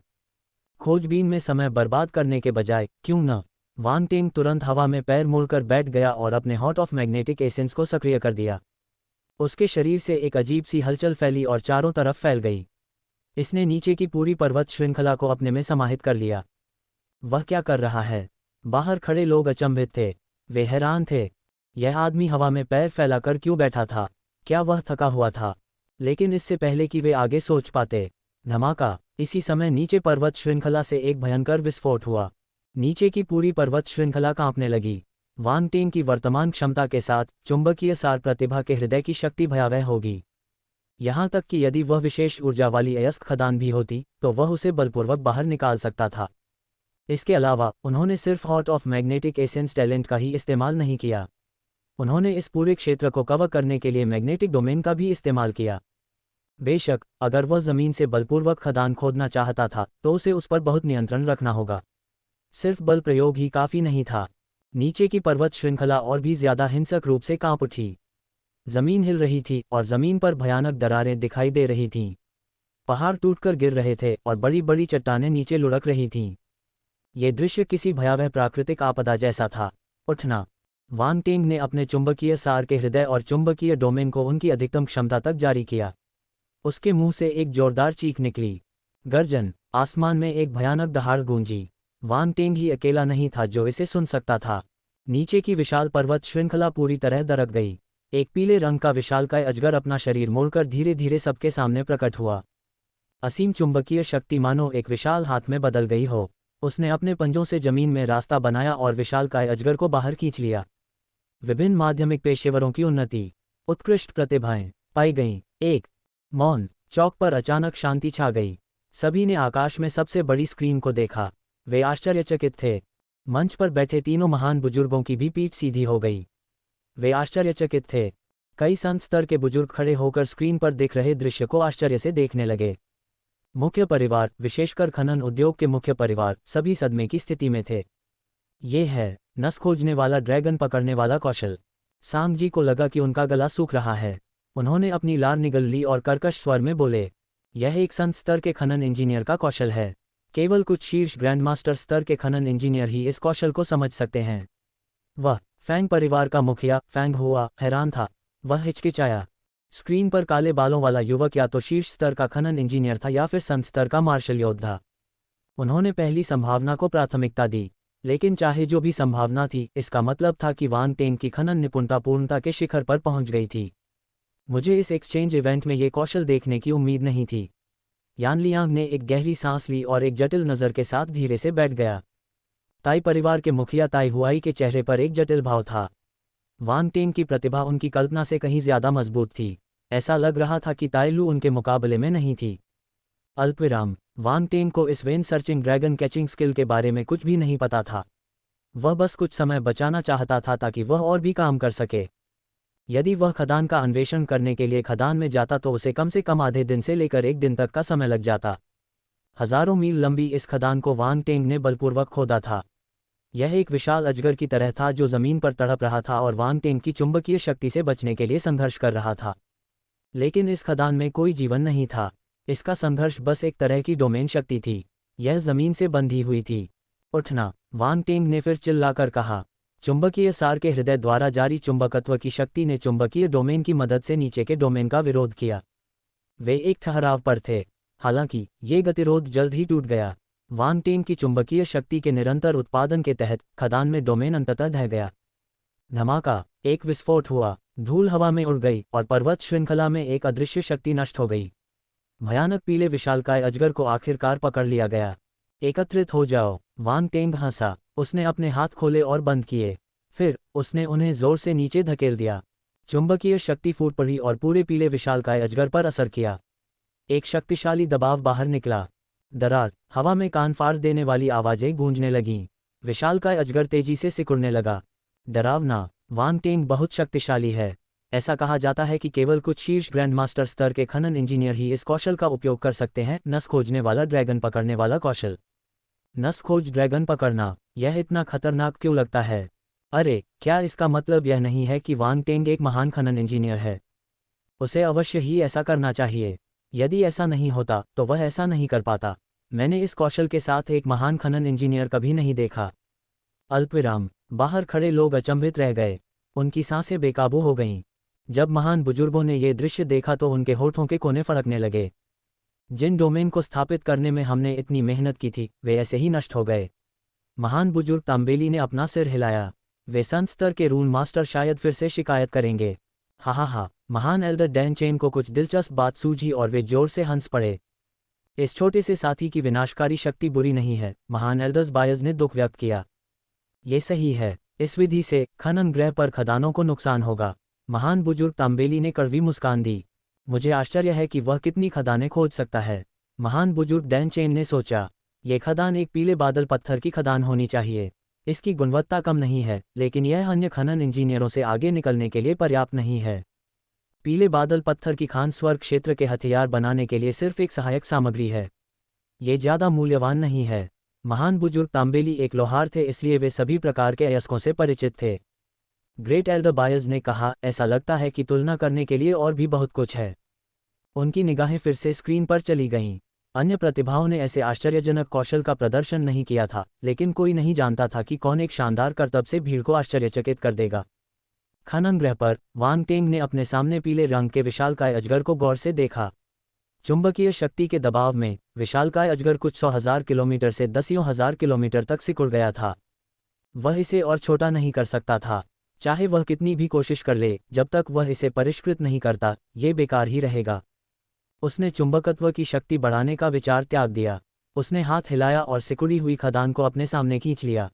खोजबीन में समय बर्बाद करने के बजाय क्यों न। वान टेंग तुरंत हवा में पैर मोड़कर बैठ गया और अपने हॉट ऑफ मैग्नेटिक एसेंस को सक्रिय कर दिया। उसके शरीर से एक अजीब सी हलचल फैली और चारों तरफ फैल गई। इसने नीचे की पूरी पर्वत श्रृंखला को अपने में समाहित कर लिया। वह क्या कर रहा है? बाहर खड़े लोग अचंभित थे। वे हैरान थे। यह आदमी हवा में पैर फैलाकर क्यों बैठा था? क्या वह थका हुआ था? लेकिन इससे पहले कि वे आगे सोच पाते, धमाका। इसी समय नीचे पर्वत श्रृंखला से एक भयंकर विस्फोट हुआ। नीचे की पूरी पर्वत श्रृंखला कांपने लगी। वान टेंग की वर्तमान क्षमता के साथ चुंबकीय सार प्रतिभा के हृदय की शक्ति भयावह होगी। यहाँ तक कि यदि वह विशेष ऊर्जा वाली अयस्क खदान भी होती तो वह उसे बलपूर्वक बाहर निकाल सकता था। इसके अलावा उन्होंने सिर्फ hot of magnetic essence talent का ही इस्तेमाल नहीं किया। उन्होंने इस पूरे क्षेत्र को कवर करने के लिए मैग्नेटिक डोमेन का भी इस्तेमाल किया। बेशक अगर वह जमीन से बलपूर्वक खदान खोदना चाहता था तो उसे उस पर बहुत नियंत्रण रखना होगा। सिर्फ बल प्रयोग ही काफ़ी नहीं था। नीचे की पर्वत श्रृंखला और भी ज्यादा हिंसक रूप से कांप उठी। जमीन हिल रही थी और जमीन पर भयानक दरारें दिखाई दे रही थीं। पहाड़ टूटकर गिर रहे थे और बड़ी बड़ी चट्टानें नीचे लुढ़क रही थीं। ये दृश्य किसी भयावह प्राकृतिक आपदा जैसा था। उठना। वान टेंग ने अपने चुंबकीय सार के हृदय और चुंबकीय डोमेन को उनकी अधिकतम क्षमता तक जारी किया। उसके मुंह से एक जोरदार चीख निकली। गर्जन। आसमान में एक भयानक दहाड़ गूंजी। वान टेंग ही अकेला नहीं था जो इसे सुन सकता था। नीचे की विशाल पर्वत श्रृंखला पूरी तरह दरक गई। एक पीले रंग का विशालकाय अजगर अपना शरीर मोड़कर धीरे धीरे सबके सामने प्रकट हुआ। असीम चुंबकीय शक्ति मानो एक विशाल हाथ में बदल गई हो। उसने अपने पंजों से जमीन में रास्ता बनाया और विशालकाय अजगर को बाहर खींच लिया। विभिन्न माध्यमिक पेशेवरों की उन्नति, उत्कृष्ट प्रतिभाएं पाई गईं। एक मौन चौक पर अचानक शांति छा गई। सभी ने आकाश में सबसे बड़ी स्क्रीन को देखा। वे आश्चर्यचकित थे। मंच पर बैठे तीनों महान बुजुर्गों की भी पीठ सीधी हो गई। वे आश्चर्यचकित थे। कई संत स्तर के बुजुर्ग खड़े होकर स्क्रीन पर दिख रहे दृश्य को आश्चर्य से देखने लगे। मुख्य परिवार, विशेषकर खनन उद्योग के मुख्य परिवार, सभी सदमे की स्थिति में थे। ये है नस खोजने वाला ड्रैगन पकड़ने वाला कौशल। सांग जी को लगा कि उनका गला सूख रहा है। उन्होंने अपनी लार निगल ली और कर्कश स्वर में बोले, यह एक संत स्तर के खनन इंजीनियर का कौशल है। केवल कुछ शीर्ष ग्रैंडमास्टर स्तर के खनन इंजीनियर ही इस कौशल को समझ सकते हैं। वह फैंग परिवार का मुखिया फैंग हुआ हैरान था। वह हिचकिचाया। स्क्रीन पर काले बालों वाला युवक या तो शीर्ष स्तर का खनन इंजीनियर था या फिर संत स्तर का मार्शल योद्धा। उन्होंने पहली संभावना को प्राथमिकता दी, लेकिन चाहे जो भी संभावना थी, इसका मतलब था कि वांग टेंग की खनन निपुणता पूर्णता के शिखर पर पहुंच गई थी। मुझे इस एक्सचेंज इवेंट में ये कौशल देखने की उम्मीद नहीं थी। यान लियांग ने एक गहरी सांस ली और एक जटिल नज़र के साथ धीरे से बैठ गया। ताई परिवार के मुखिया ताई हुआई के चेहरे पर एक जटिल भाव था। वांग टेंग की प्रतिभा उनकी कल्पना से कहीं ज्यादा मजबूत थी। ऐसा लग रहा था कि ताई लू उनके मुकाबले में नहीं थी। अल्पविराम। वांग टेंग को इस when searching dragon catching skill के बारे में कुछ भी नहीं पता था। वह बस कुछ समय बचाना चाहता था ताकि वह और भी काम कर सके। यदि वह खदान का अन्वेषण करने के लिए खदान में जाता तो उसे कम से कम आधे दिन से लेकर एक दिन तक का समय लग जाता। हजारों मील लंबी इस खदान को वांग टेंग ने बलपूर्वक खोदा था। यह एक विशाल अजगर की तरह था जो जमीन पर तड़प रहा था और वांग टेंग की चुंबकीय शक्ति से बचने के लिए संघर्ष कर रहा था। लेकिन इस खदान में कोई जीवन नहीं था। इसका संघर्ष बस एक तरह की डोमेन शक्ति थी। यह जमीन से बंधी हुई थी। उठना, वांग टेंग ने फिर चिल्लाकर कहा। चुंबकीय सार के हृदय द्वारा जारी चुंबकत्व की शक्ति ने चुंबकीय डोमेन की मदद से नीचे के डोमेन का विरोध किया। वे एक ठहराव पर थे। हालांकि ये गतिरोध जल्द ही टूट गया। वांग टेंग की चुंबकीय शक्ति के निरंतर उत्पादन के तहत खदान में डोमेन अंततः ढह गया। धमाका, एक विस्फोट हुआ। धूल हवा में उड़ गई और पर्वत श्रृंखला में एक अदृश्य शक्ति नष्ट हो गई। भयानक पीले विशालकाय अजगर को आखिरकार पकड़ लिया गया। एकत्रित हो जाओ, वांग टेंग हंसा। उसने अपने हाथ खोले और बंद किए। फिर उसने उन्हें जोर से नीचे धकेल दिया। चुंबकीय शक्ति फूट पड़ी और पूरे पीले विशालकाय अजगर पर असर किया। एक शक्तिशाली दबाव बाहर निकला। दरार, हवा में कान फाड़ देने वाली आवाजें गूंजने लगीं। विशालकाय अजगर तेजी से सिकुड़ने लगा। डरावना, वांग टेंग बहुत शक्तिशाली है। ऐसा कहा जाता है कि केवल कुछ शीर्ष ग्रैंडमास्टर स्तर के खनन इंजीनियर ही इस कौशल का उपयोग कर सकते हैं। नस खोजने वाला ड्रैगन पकड़ने वाला कौशल। नस खोज ड्रैगन पकड़ना, यह इतना खतरनाक क्यों लगता है? अरे, क्या इसका मतलब यह नहीं है कि वांग टेंग एक महान खनन इंजीनियर है? उसे अवश्य ही ऐसा करना चाहिए। यदि ऐसा नहीं होता तो वह ऐसा नहीं कर पाता। मैंने इस कौशल के साथ एक महान खनन इंजीनियर कभी नहीं देखा। अल्पविराम। बाहर खड़े लोग अचंभित रह गए। उनकी सांसें बेकाबू हो गईं। जब महान बुजुर्गों ने ये दृश्य देखा तो उनके होठों के कोने फड़कने लगे। जिन डोमेन को स्थापित करने में हमने इतनी मेहनत की थी, वे ऐसे ही नष्ट हो गए। महान बुजुर्ग तांबेली ने अपना सिर हिलाया। वे संत स्तर के रून मास्टर शायद फिर से शिकायत करेंगे। हा। महान एल्डर डैन चेन को कुछ दिलचस्प बात सूझी और वे जोर से हंस पड़े। इस छोटे से साथी की विनाशकारी शक्ति बुरी नहीं है, महान एल्डर्स बायज ने दुख व्यक्त किया। ये सही है। इस विधि से खनन ग्रह पर खदानों को नुकसान होगा। महान बुजुर्ग तांबेली ने कड़वी मुस्कान दी। मुझे आश्चर्य है कि वह कितनी खदानें खोज सकता है, महान बुजुर्ग डैन चेन ने सोचा। ये खदान एक पीले बादल पत्थर की खदान होनी चाहिए। इसकी गुणवत्ता कम नहीं है, लेकिन यह अन्य खनन इंजीनियरों से आगे निकलने के लिए पर्याप्त नहीं है। पीले बादल पत्थर की खान स्वर्ग क्षेत्र के हथियार बनाने के लिए सिर्फ एक सहायक सामग्री है। ये ज़्यादा मूल्यवान नहीं है। महान बुजुर्ग तांबेली एक लोहार थे, इसलिए वे सभी प्रकार के अयस्कों से परिचित थे। ग्रेट एल्डर बायज ने कहा, ऐसा लगता है कि तुलना करने के लिए और भी बहुत कुछ है। उनकी निगाहें फिर से स्क्रीन पर चली गईं। अन्य प्रतिभाओं ने ऐसे आश्चर्यजनक कौशल का प्रदर्शन नहीं किया था, लेकिन कोई नहीं जानता था कि कौन एक शानदार करतब से भीड़ को आश्चर्यचकित कर देगा। खनन ग्रह पर वांग टेंग ने अपने सामने पीले रंग के विशालकाय अजगर को गौर से देखा। चुंबकीय शक्ति के दबाव में विशालकाय अजगर कुछ 100,000 किलोमीटर से 10,000 किलोमीटर तक सिकुड़ गया था। वह इसे और छोटा नहीं कर सकता था। चाहे वह कितनी भी कोशिश कर ले, जब तक वह इसे परिष्कृत नहीं करता, ये बेकार ही रहेगा। उसने चुंबकत्व की शक्ति बढ़ाने का विचार त्याग दिया। उसने हाथ हिलाया और सिकुड़ी हुई खदान को अपने सामने खींच लिया।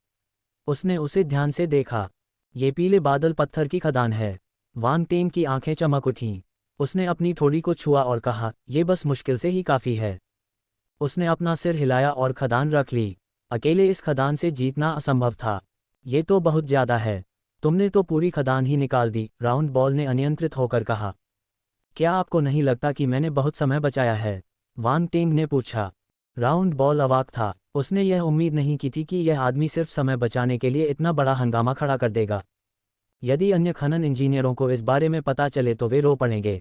उसने उसे ध्यान से देखा। ये पीले बादल पत्थर की खदान है। वांग टेंग की आंखें चमक उठीं। उसने अपनी ठोड़ी को छुआ और कहा, यह बस मुश्किल से ही काफ़ी है। उसने अपना सिर हिलाया और खदान रख ली। अकेले इस खदान से जीतना असंभव था। ये तो बहुत ज़्यादा है। तुमने तो पूरी खदान ही निकाल दी, राउंड बॉल ने अनियंत्रित होकर कहा। क्या आपको नहीं लगता कि मैंने बहुत समय बचाया है? वांग टेंग ने पूछा। राउंड बॉल अवाक था। उसने यह उम्मीद नहीं की थी कि यह आदमी सिर्फ समय बचाने के लिए इतना बड़ा हंगामा खड़ा कर देगा। यदि अन्य खनन इंजीनियरों को इस बारे में पता चले तो वे रो पड़ेंगे।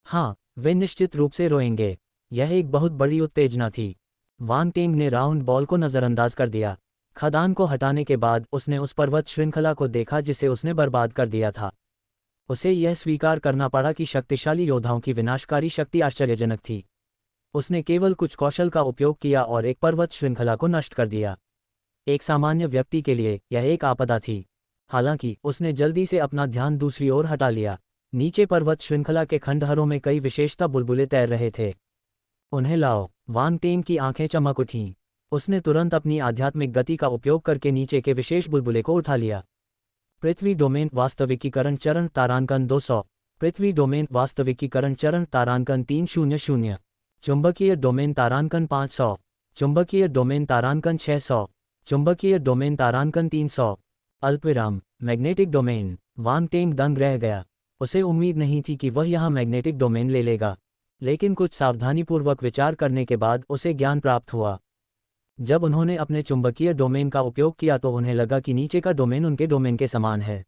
हाँ, वे निश्चित रूप से रोएंगे। यह एक बहुत बड़ी उत्तेजना थी। वान टेंग ने राउंड बॉल को नज़रअंदाज कर दिया। खदान को हटाने के बाद उसने उस पर्वत श्रृंखला को देखा जिसे उसने बर्बाद कर दिया था। उसे यह स्वीकार करना पड़ा कि शक्तिशाली योद्धाओं की विनाशकारी शक्ति आश्चर्यजनक थी। उसने केवल कुछ कौशल का उपयोग किया और एक पर्वत श्रृंखला को नष्ट कर दिया। एक सामान्य व्यक्ति के लिए यह एक आपदा थी। हालांकि उसने जल्दी से अपना ध्यान दूसरी ओर हटा लिया। नीचे पर्वत श्रृंखला के खंडहरों में कई विशेषता बुलबुले तैर रहे थे। उन्हें लाओ। वान टेंग की आंखें चमक उठीं। उसने तुरंत अपनी आध्यात्मिक गति का उपयोग करके नीचे के विशेष बुलबुले को उठा लिया। पृथ्वी डोमेन वास्तविकीकरण चरण तारांकन 200। पृथ्वी डोमेन वास्तविकीकरण चरण तारांकन 300। चुंबकीय डोमेन तारांकन 500। चुंबकीय डोमेन तारांकन 600। चुंबकीय डोमेन तारांकन 300। अल्पविराम मैग्नेटिक डोमेन। वान टेंग दंग रह गया। उसे उम्मीद नहीं थी कि वह यहाँ मैग्नेटिक डोमेन ले लेगा, लेकिन कुछ सावधानीपूर्वक विचार करने के बाद उसे ज्ञान प्राप्त हुआ। जब उन्होंने अपने चुंबकीय डोमेन का उपयोग किया तो उन्हें लगा कि नीचे का डोमेन उनके डोमेन के समान है।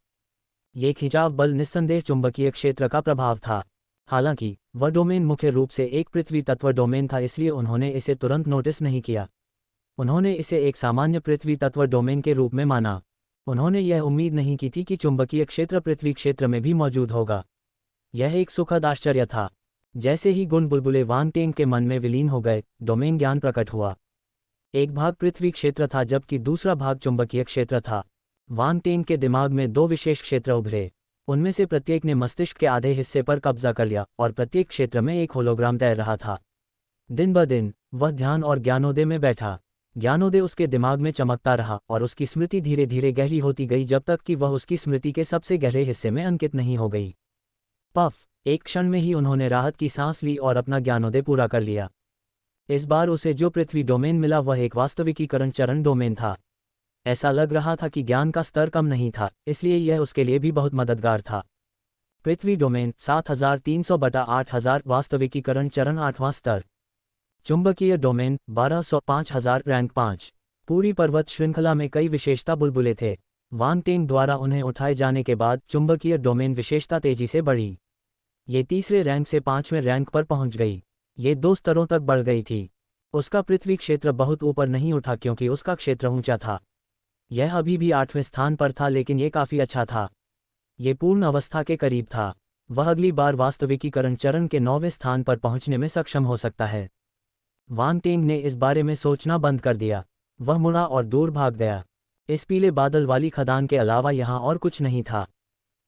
ये खिंचाव बल निस्संदेह चुंबकीय क्षेत्र का प्रभाव था। हालांकि वह डोमेन मुख्य रूप से एक पृथ्वी तत्व डोमेन था, इसलिए उन्होंने इसे तुरंत नोटिस नहीं किया। उन्होंने इसे एक सामान्य पृथ्वी तत्व डोमेन के रूप में माना। उन्होंने यह उम्मीद नहीं की थी कि चुंबकीय क्षेत्र पृथ्वी क्षेत्र में भी मौजूद होगा। यह एक सुखद आश्चर्य था। जैसे ही गुण बुलबुले वान टेंग के मन में विलीन हो गए, डोमेन ज्ञान प्रकट हुआ। एक भाग पृथ्वी क्षेत्र था जबकि दूसरा भाग चुंबकीय क्षेत्र था। वान टेंग के दिमाग में दो विशेष क्षेत्र उभरे। उनमें से प्रत्येक ने मस्तिष्क के आधे हिस्से पर कब्जा कर लिया और प्रत्येक क्षेत्र में एक होलोग्राम तैर रहा था। दिन ब दिन वह ध्यान और ज्ञानोदय में बैठा। ज्ञानोदय उसके दिमाग में चमकता रहा और उसकी स्मृति धीरे धीरे गहरी होती गई जब तक कि वह उसकी स्मृति के सबसे गहरे हिस्से में अंकित नहीं हो गई। पफ! एक क्षण में ही उन्होंने राहत की सांस ली और अपना ज्ञानोदय पूरा कर लिया। इस बार उसे जो पृथ्वी डोमेन मिला वह एक वास्तविकीकरण चरण डोमेन था। ऐसा लग रहा था कि ज्ञान का स्तर कम नहीं था, इसलिए यह उसके लिए भी बहुत मददगार था। पृथ्वी डोमेन 7300/8000 वास्तविकीकरण चरण 8वां स्तर। चुंबकीय डोमेन 1200 5000 रैंक 5। पूरी पर्वत श्रृंखला में कई विशेषता बुलबुले थे। वान टेंग द्वारा उन्हें उठाए जाने के बाद चुंबकीय डोमेन विशेषता तेजी से बढ़ी। ये तीसरे रैंक से 5वें रैंक पर पहुंच गई। ये 2 स्तरों तक बढ़ गई थी। उसका पृथ्वी क्षेत्र बहुत ऊपर नहीं उठा क्योंकि उसका क्षेत्र ऊंचा था। यह अभी भी 8वें स्थान पर था, लेकिन ये काफ़ी अच्छा था। ये पूर्ण अवस्था के करीब था। वह अगली बार वास्तविकीकरण चरण के 9वें स्थान पर पहुंचने में सक्षम हो सकता है। वान टेंग ने इस बारे में सोचना बंद कर दिया। वह मुड़ा और दूर भाग गया। इस पीले बादल वाली खदान के अलावा यहाँ और कुछ नहीं था।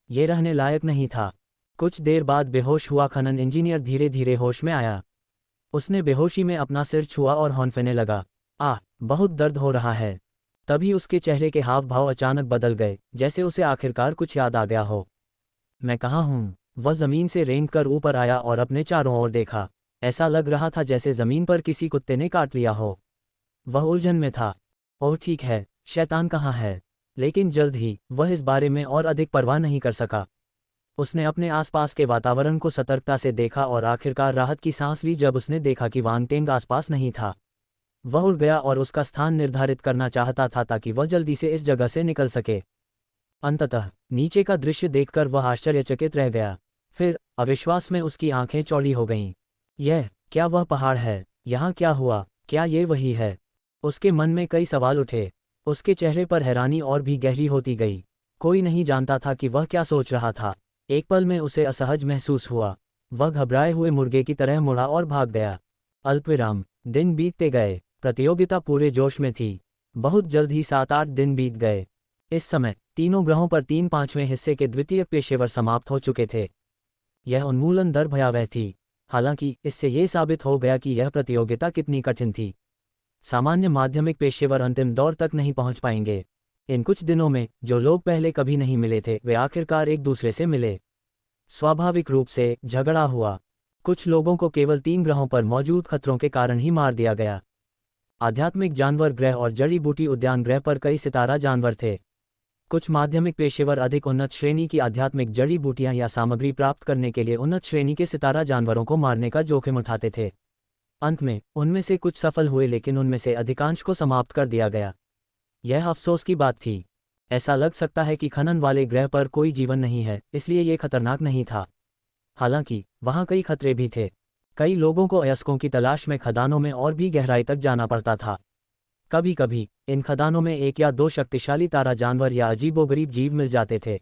ये रहने लायक नहीं था। कुछ देर बाद बेहोश हुआ खनन इंजीनियर धीरे धीरे होश में आया। उसने बेहोशी में अपना सिर छुआ और हौंफने लगा। बहुत दर्द हो रहा है। तभी उसके चेहरे के हाव भाव अचानक बदल गए, जैसे उसे आखिरकार कुछ याद आ गया हो। मैं कहाँ हूँ? वह जमीन से रेंग कर ऊपर आया और अपने चारों ओर देखा। ऐसा लग रहा था जैसे जमीन पर किसी कुत्ते ने काट लिया हो। वह उलझन में था। ओह ठीक है, शैतान कहाँ है? लेकिन जल्द ही वह इस बारे में और अधिक परवाह नहीं कर सका। उसने अपने आसपास के वातावरण को सतर्कता से देखा और आखिरकार राहत की सांस ली जब उसने देखा कि वान टेंग आसपास नहीं था। वह उड़ गया और उसका स्थान निर्धारित करना चाहता था ताकि वह जल्दी से इस जगह से निकल सके। अंततः नीचे का दृश्य देखकर वह आश्चर्यचकित रह गया। फिर अविश्वास में उसकी आंखें चौड़ी हो गईं। क्या वह पहाड़ है? यहाँ क्या हुआ? क्या ये वही है? उसके मन में कई सवाल उठे। उसके चेहरे पर हैरानी और भी गहरी होती गई। कोई नहीं जानता था कि वह क्या सोच रहा था। एक पल में उसे असहज महसूस हुआ। वह घबराए हुए मुर्गे की तरह मुड़ा और भाग गया। अल्पविराम। दिन बीतते गए। प्रतियोगिता पूरे जोश में थी। बहुत जल्द ही 7-8 दिन बीत गए। इस समय तीनों ग्रहों पर 3/5वें हिस्से के द्वितीयक पेशेवर समाप्त हो चुके थे। यह उन्मूलन दर भयावह थी। हालांकि इससे ये साबित हो गया कि यह प्रतियोगिता कितनी कठिन थी। सामान्य माध्यमिक पेशेवर अंतिम दौर तक नहीं पहुंच पाएंगे। इन कुछ दिनों में जो लोग पहले कभी नहीं मिले थे वे आखिरकार एक दूसरे से मिले। स्वाभाविक रूप से झगड़ा हुआ। कुछ लोगों को केवल 3 ग्रहों पर मौजूद खतरों के कारण ही मार दिया गया। आध्यात्मिक जानवर ग्रह और जड़ी बूटी उद्यान ग्रह पर कई सितारा जानवर थे। कुछ माध्यमिक पेशेवर अधिक उन्नत श्रेणी की आध्यात्मिक जड़ी बूटियां या सामग्री प्राप्त करने के लिए उन्नत श्रेणी के सितारा जानवरों को मारने का जोखिम उठाते थे। अंत में उनमें से कुछ सफल हुए, लेकिन उनमें से अधिकांश को समाप्त कर दिया गया। यह अफसोस की बात थी। ऐसा लग सकता है कि खनन वाले ग्रह पर कोई जीवन नहीं है, इसलिए यह खतरनाक नहीं था। हालांकि वहां कई खतरे भी थे। कई लोगों को अयस्कों की तलाश में खदानों में और भी गहराई तक जाना पड़ता था। कभी कभी इन खदानों में एक या दो शक्तिशाली तारा जानवर या अजीबोगरीब जीव मिल जाते थे।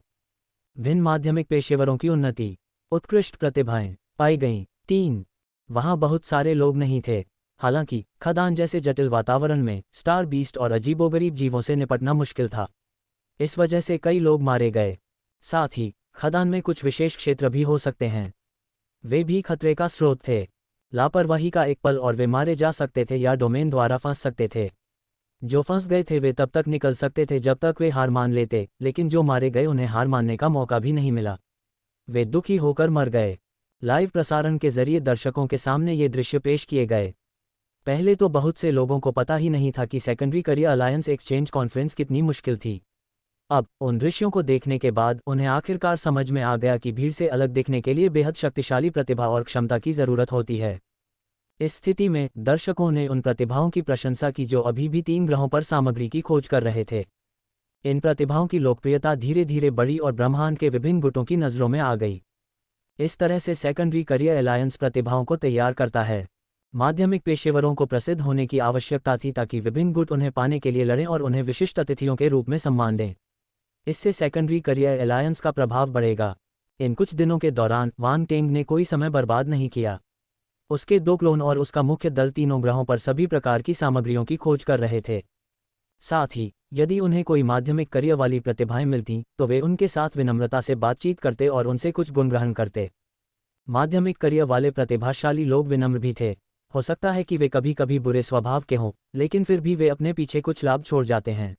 भिन्न माध्यमिक पेशेवरों की उन्नति, उत्कृष्ट प्रतिभाएं पाई गईं। 3 वहाँ बहुत सारे लोग नहीं थे। हालांकि खदान जैसे जटिल वातावरण में स्टार बीस्ट और अजीबोगरीब जीवों से निपटना मुश्किल था। इस वजह से कई लोग मारे गए। साथ ही खदान में कुछ विशेष क्षेत्र भी हो सकते हैं। वे भी खतरे का स्रोत थे। लापरवाही का एक पल और वे मारे जा सकते थे या डोमेन द्वारा फंस सकते थे। जो फंस गए थे वे तब तक निकल सकते थे जब तक वे हार मान लेते, लेकिन जो मारे गए उन्हें हार मानने का मौका भी नहीं मिला। वे दुखी होकर मर गए। लाइव प्रसारण के जरिए दर्शकों के सामने ये दृश्य पेश किए गए। पहले तो बहुत से लोगों को पता ही नहीं था कि secondary career alliance exchange conference कितनी मुश्किल थी। अब उन दृश्यों को देखने के बाद उन्हें आखिरकार समझ में आ गया कि भीड़ से अलग दिखने के लिए बेहद शक्तिशाली प्रतिभा और क्षमता की जरूरत होती है। इस स्थिति में दर्शकों ने उन प्रतिभाओं की प्रशंसा की जो अभी भी 3 ग्रहों पर सामग्री की खोज कर रहे थे। इन प्रतिभाओं की लोकप्रियता धीरे धीरे बढ़ी और ब्रह्मांड के विभिन्न गुटों की नज़रों में आ गई। इस तरह से सेकेंडरी करियर अलायंस प्रतिभाओं को तैयार करता है। माध्यमिक पेशेवरों को प्रसिद्ध होने की आवश्यकता थी ताकि विभिन्न गुट उन्हें पाने के लिए लड़ें और उन्हें विशिष्ट अतिथियों के रूप में सम्मान दें। इससे सेकेंडरी करियर अलायंस का प्रभाव बढ़ेगा। इन कुछ दिनों के दौरान वांग टेंग ने कोई समय बर्बाद नहीं किया। उसके 2 क्लोन और उसका मुख्य दल तीनों ग्रहों पर सभी प्रकार की सामग्रियों की खोज कर रहे थे। साथ ही यदि उन्हें कोई माध्यमिक करियर वाली प्रतिभाएं मिलती तो वे उनके साथ विनम्रता से बातचीत करते और उनसे कुछ गुण ग्रहण करते। माध्यमिक करियर वाले प्रतिभाशाली लोग विनम्र भी थे। हो सकता है कि वे कभी कभी बुरे स्वभाव के हों, लेकिन फिर भी वे अपने पीछे कुछ लाभ छोड़ जाते हैं।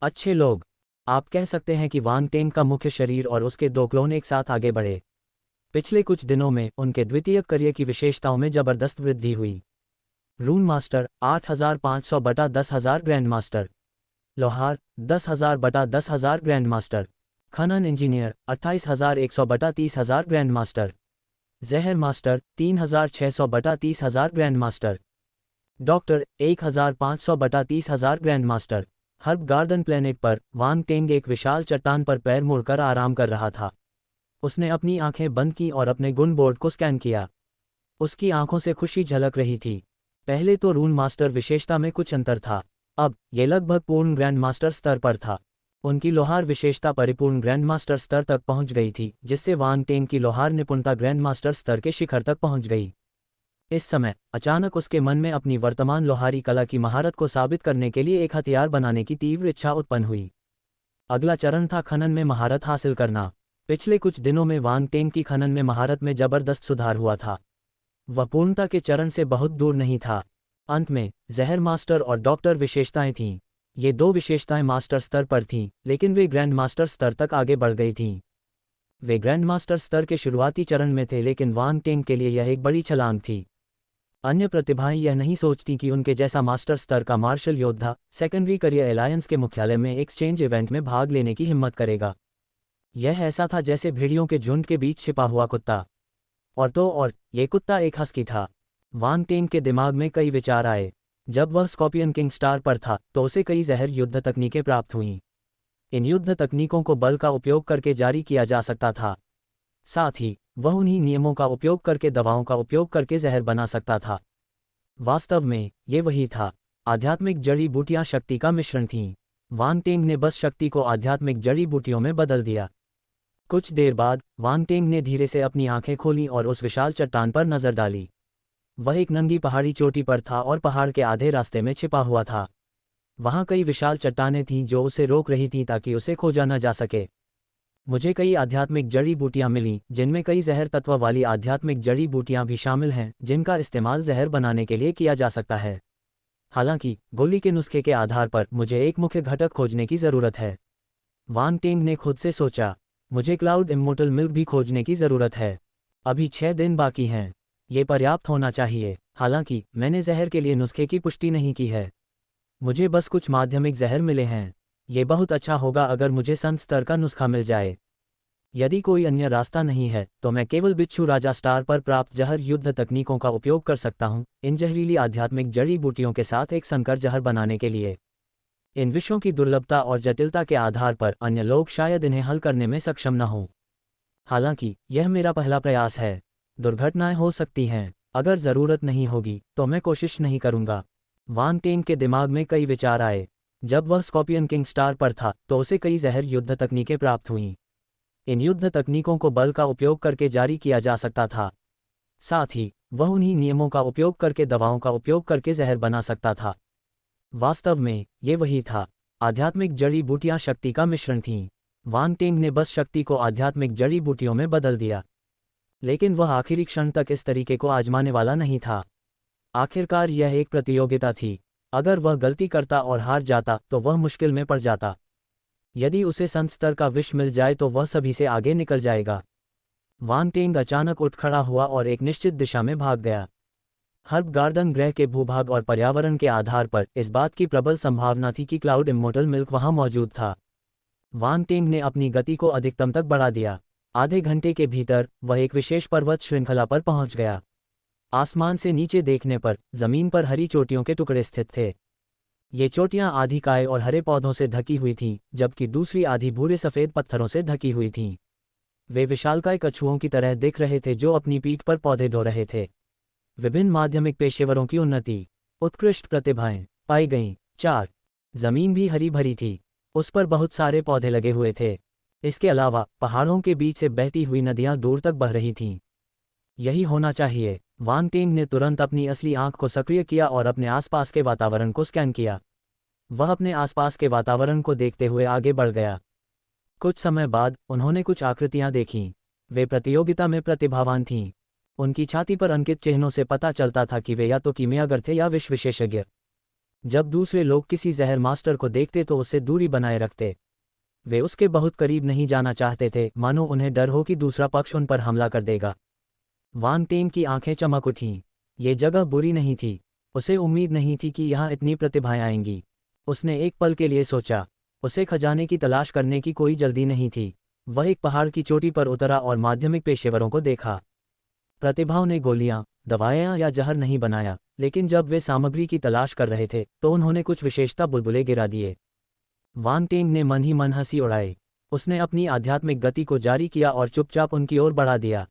अच्छे लोग। आप कह सकते हैं कि वांग टेंग का मुख्य शरीर और उसके 2 क्लोन एक साथ आगे बढ़े। पिछले कुछ दिनों में उनके द्वितीयक करियर की विशेषताओं में जबरदस्त वृद्धि हुई। रून मास्टर 8500 बटा 10,000 ग्रैंड मास्टर। लोहार 10,000 बटा 10,000 ग्रैंड मास्टर। खनन इंजीनियर 28,100 बटा 30,000 ग्रैंड मास्टर। जहर मास्टर 3,600 बटा 30,000 ग्रैंड मास्टर। डॉक्टर 1,500 बटा 30,000 grand master. Herb garden planet पर वांग टेंग एक विशाल चट्टान पर पैर मोड़कर आराम कर रहा था। उसने अपनी आंखें बंद की और अपने गुण बोर्ड को स्कैन किया। उसकी आंखों से खुशी झलक रही थी। पहले तो रून मास्टर विशेषता में कुछ अंतर था। अब यह लगभग पूर्ण ग्रैंड मास्टर स्तर पर था। उनकी लोहार विशेषता परिपूर्ण ग्रैंड मास्टर स्तर तक पहुंच गई थी, जिससे वांग टेंग की लोहार निपुणता ग्रैंड मास्टर स्तर के शिखर तक पहुंच गई। इस समय अचानक उसके मन में अपनी वर्तमान लोहारी कला की महारत को साबित करने के लिए एक हथियार बनाने की तीव्र इच्छा उत्पन्न हुई। अगला चरण था खनन में महारत हासिल करना। पिछले कुछ दिनों में वांग टेंग की खनन में महारत में जबरदस्त सुधार हुआ था। वह पूर्णता के चरण से बहुत दूर नहीं था। अंत में जहर मास्टर और डॉक्टर विशेषताएं थीं। ये 2 विशेषताएं मास्टर स्तर पर थीं, लेकिन वे ग्रैंड मास्टर स्तर तक आगे बढ़ गई थीं। वे ग्रैंड मास्टर स्तर के शुरुआती चरण में थे, लेकिन वांग टेंग के लिए यह एक बड़ी छलांग थी। अन्य प्रतिभाएं यह नहीं सोचती कि उनके जैसा मास्टर स्तर का मार्शल योद्धा सेकेंडरी करियर अलायंस के मुख्यालय में एक्सचेंज इवेंट में भाग लेने की हिम्मत करेगा। यह ऐसा था जैसे भेड़ियों के झुंड के बीच छिपा हुआ कुत्ता। और ये कुत्ता एक हस्की था। वांग टेंग के दिमाग में कई विचार आए। जब वह स्कॉर्पियन किंग स्टार पर था तो उसे कई जहर युद्ध तकनीकें प्राप्त हुईं। इन युद्ध तकनीकों को बल का उपयोग करके जारी किया जा सकता था। साथ ही वह उन्हीं नियमों का उपयोग करके दवाओं का उपयोग करके जहर बना सकता था। वास्तव में ये वही था। आध्यात्मिक जड़ी बूटियां शक्ति का मिश्रण थीं। वांग टेंग ने बस शक्ति को आध्यात्मिक जड़ी बूटियों में बदल दिया। कुछ देर बाद वांग टेंग ने धीरे से अपनी आंखें खोलीं और उस विशाल चट्टान पर नजर डाली। वह एक नंगी पहाड़ी चोटी पर था और पहाड़ के आधे रास्ते में छिपा हुआ था। वहां कई विशाल चट्टानें थीं जो उसे रोक रही थीं ताकि उसे खोजा न जा सके। मुझे कई आध्यात्मिक जड़ी बूटियां मिलीं, जिनमें कई जहर तत्व वाली आध्यात्मिक जड़ी बूटियां भी शामिल हैं, जिनका इस्तेमाल जहर बनाने के लिए किया जा सकता है। हालांकि गोली के नुस्खे के आधार पर मुझे एक मुख्य घटक खोजने की ज़रूरत है। वांग टेंग ने खुद से सोचा। मुझे क्लाउड इम्मोर्टल मिल्क भी खोजने की ज़रूरत है। अभी 6 दिन बाकी हैं। ये पर्याप्त होना चाहिए। हालांकि मैंने जहर के लिए नुस्खे की पुष्टि नहीं की है। मुझे बस कुछ माध्यमिक जहर मिले हैं। ये बहुत अच्छा होगा अगर मुझे संत स्तर का नुस्खा मिल जाए। यदि कोई अन्य रास्ता नहीं है तो मैं केवल बिच्छू राजा स्टार पर प्राप्त जहर युद्ध तकनीकों का उपयोग कर सकता हूँ, इन जहरीली आध्यात्मिक जड़ी बूटियों के साथ एक संकर जहर बनाने के लिए। इन विषयों की दुर्लभता और जटिलता के आधार पर अन्य लोग शायद इन्हें हल करने में सक्षम न हों। हालांकि यह मेरा पहला प्रयास है। दुर्घटनाएं हो सकती हैं। अगर ज़रूरत नहीं होगी तो मैं कोशिश नहीं करूँगा। वान टेंग के दिमाग में कई विचार आए। जब वह स्कॉर्पियन किंग स्टार पर था तो उसे कई जहर युद्ध तकनीकें प्राप्त हुईं। इन युद्ध तकनीकों को बल का उपयोग करके जारी किया जा सकता था। साथ ही वह उन्हीं नियमों का उपयोग करके दवाओं का उपयोग करके जहर बना सकता था। वास्तव में ये वही था। आध्यात्मिक जड़ी बूटियां शक्ति का मिश्रण थीं। वान टेंग ने बस शक्ति को आध्यात्मिक जड़ी बूटियों में बदल दिया। लेकिन वह आखिरी क्षण तक इस तरीके को आजमाने वाला नहीं था। आखिरकार यह एक प्रतियोगिता थी। अगर वह गलती करता और हार जाता तो वह मुश्किल में पड़ जाता। यदि उसे संत स्तर का विष मिल जाए तो वह सभी से आगे निकल जाएगा। वान टेंग अचानक उठ खड़ा हुआ और एक निश्चित दिशा में भाग गया। हर्ब गार्डन ग्रह के भूभाग और पर्यावरण के आधार पर इस बात की प्रबल संभावना थी कि क्लाउड इम्मोर्टल मिल्क वहां मौजूद था। वान टेंग ने अपनी गति को अधिकतम तक बढ़ा दिया। आधे घंटे के भीतर वह एक विशेष पर्वत श्रृंखला पर पहुंच गया। आसमान से नीचे देखने पर जमीन पर हरी चोटियों के टुकड़े स्थित थे। ये चोटियां आधी काए और हरे पौधों से ढकी हुई थीं, जबकि दूसरी आधी भूरे सफ़ेद पत्थरों से ढकी हुई थीं। वे विशालकाय कछुओं की तरह दिख रहे थे जो अपनी पीठ पर पौधे ढो रहे थे। विभिन्न माध्यमिक पेशेवरों की उन्नति, उत्कृष्ट प्रतिभाएं पाई गईं। 4 जमीन भी हरी भरी थी। उस पर बहुत सारे पौधे लगे हुए थे। इसके अलावा पहाड़ों के बीच से बहती हुई नदियां दूर तक बह रही थीं। यही होना चाहिए। वान टेंग ने तुरंत अपनी असली आंख को सक्रिय किया और अपने आसपास के वातावरण को स्कैन किया। वह अपने आसपास के वातावरण को देखते हुए आगे बढ़ गया। कुछ समय बाद उन्होंने कुछ आकृतियां देखीं। वे प्रतियोगिता में प्रतिभावान थीं। उनकी छाती पर अंकित चिन्हों से पता चलता था कि वे या तो कीमियागर थे या विष विशेषज्ञ। जब दूसरे लोग किसी जहर मास्टर को देखते तो उससे दूरी बनाए रखते। वे उसके बहुत करीब नहीं जाना चाहते थे, मानो उन्हें डर हो कि दूसरा पक्ष उन पर हमला कर देगा। वान टेंग की आंखें चमक उठीं। ये जगह बुरी नहीं थी। उसे उम्मीद नहीं थी कि यहाँ इतनी प्रतिभाएं आएंगी। उसने एक पल के लिए सोचा। उसे खजाने की तलाश करने की कोई जल्दी नहीं थी। वह एक पहाड़ की चोटी पर उतरा और माध्यमिक पेशेवरों को देखा। प्रतिभाओं ने गोलियां, दवाएं या जहर नहीं बनाया, लेकिन जब वे सामग्री की तलाश कर रहे थे तो उन्होंने कुछ विशेषता बुलबुले गिरा दिए। वान टेंग ने मन ही मन हंसी उड़ाई। उसने अपनी आध्यात्मिक गति को जारी किया और चुपचाप उनकी ओर बढ़ा दिया।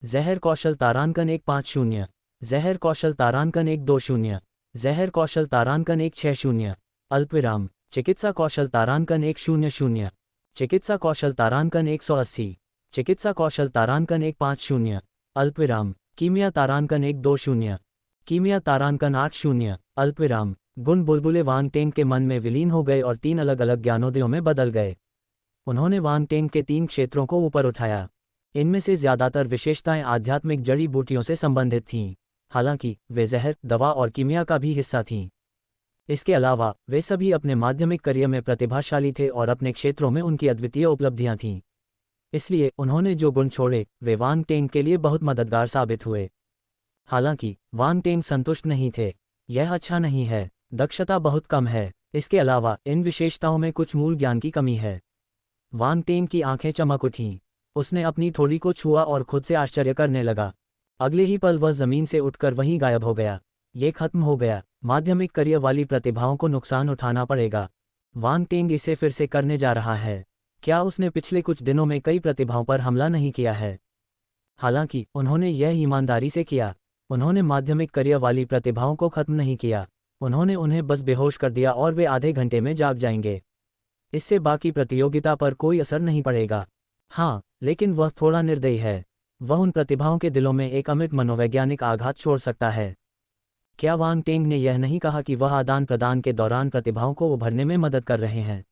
जहर कौशल तारांकन 150, जहर कौशल तारांकन 120, जहर कौशल तारांकन 160, अल्पविराम, चिकित्सा कौशल तारांकन 100, चिकित्सा कौशल तारांकन 180, चिकित्सा कौशल तारांकन 150, अल्पविराम, कीमिया तारांकन 120, कीमिया तारांकन 80, अल्पविराम। गुण बुलबुले वान टेंग के मन में विलीन हो गए और 3 अलग अलग ज्ञानोदयों में बदल गए। उन्होंने वान टेंग के 3 क्षेत्रों को ऊपर उठाया। इनमें से ज़्यादातर विशेषताएं आध्यात्मिक जड़ी बूटियों से संबंधित थीं, हालांकि वे जहर, दवा और कीमिया का भी हिस्सा थीं। इसके अलावा वे सभी अपने माध्यमिक करियर में प्रतिभाशाली थे और अपने क्षेत्रों में उनकी अद्वितीय उपलब्धियां थीं। इसलिए उन्होंने जो गुण छोड़े वे वान टेंग के लिए बहुत मददगार साबित हुए। हालांकि वान टेंग संतुष्ट नहीं थे। यह अच्छा नहीं है, दक्षता बहुत कम है। इसके अलावा इन विशेषताओं में कुछ मूल ज्ञान की कमी है। वान टेंग की आंखें चमक उठीं। उसने अपनी थोड़ी को छुआ और खुद से आश्चर्य करने लगा। अगले ही पल वह जमीन से उठकर वहीं गायब हो गया। ये खत्म हो गया। माध्यमिक करियर वाली प्रतिभाओं को नुकसान उठाना पड़ेगा। वान टेंग इसे फिर से करने जा रहा है। क्या उसने पिछले कुछ दिनों में कई प्रतिभाओं पर हमला नहीं किया है? हालांकि उन्होंने यह ईमानदारी से किया। उन्होंने माध्यमिक करियर वाली प्रतिभाओं को खत्म नहीं किया। उन्होंने उन्हें बस बेहोश कर दिया और वे आधे घंटे में जाग जाएंगे। इससे बाकी प्रतियोगिता पर कोई असर नहीं पड़ेगा। हाँ, लेकिन वह थोड़ा निर्दयी है। वह उन प्रतिभाओं के दिलों में एक अमिट मनोवैज्ञानिक आघात छोड़ सकता है। क्या वान टेंग ने यह नहीं कहा कि वह आदान प्रदान के दौरान प्रतिभाओं को उभरने में मदद कर रहे हैं?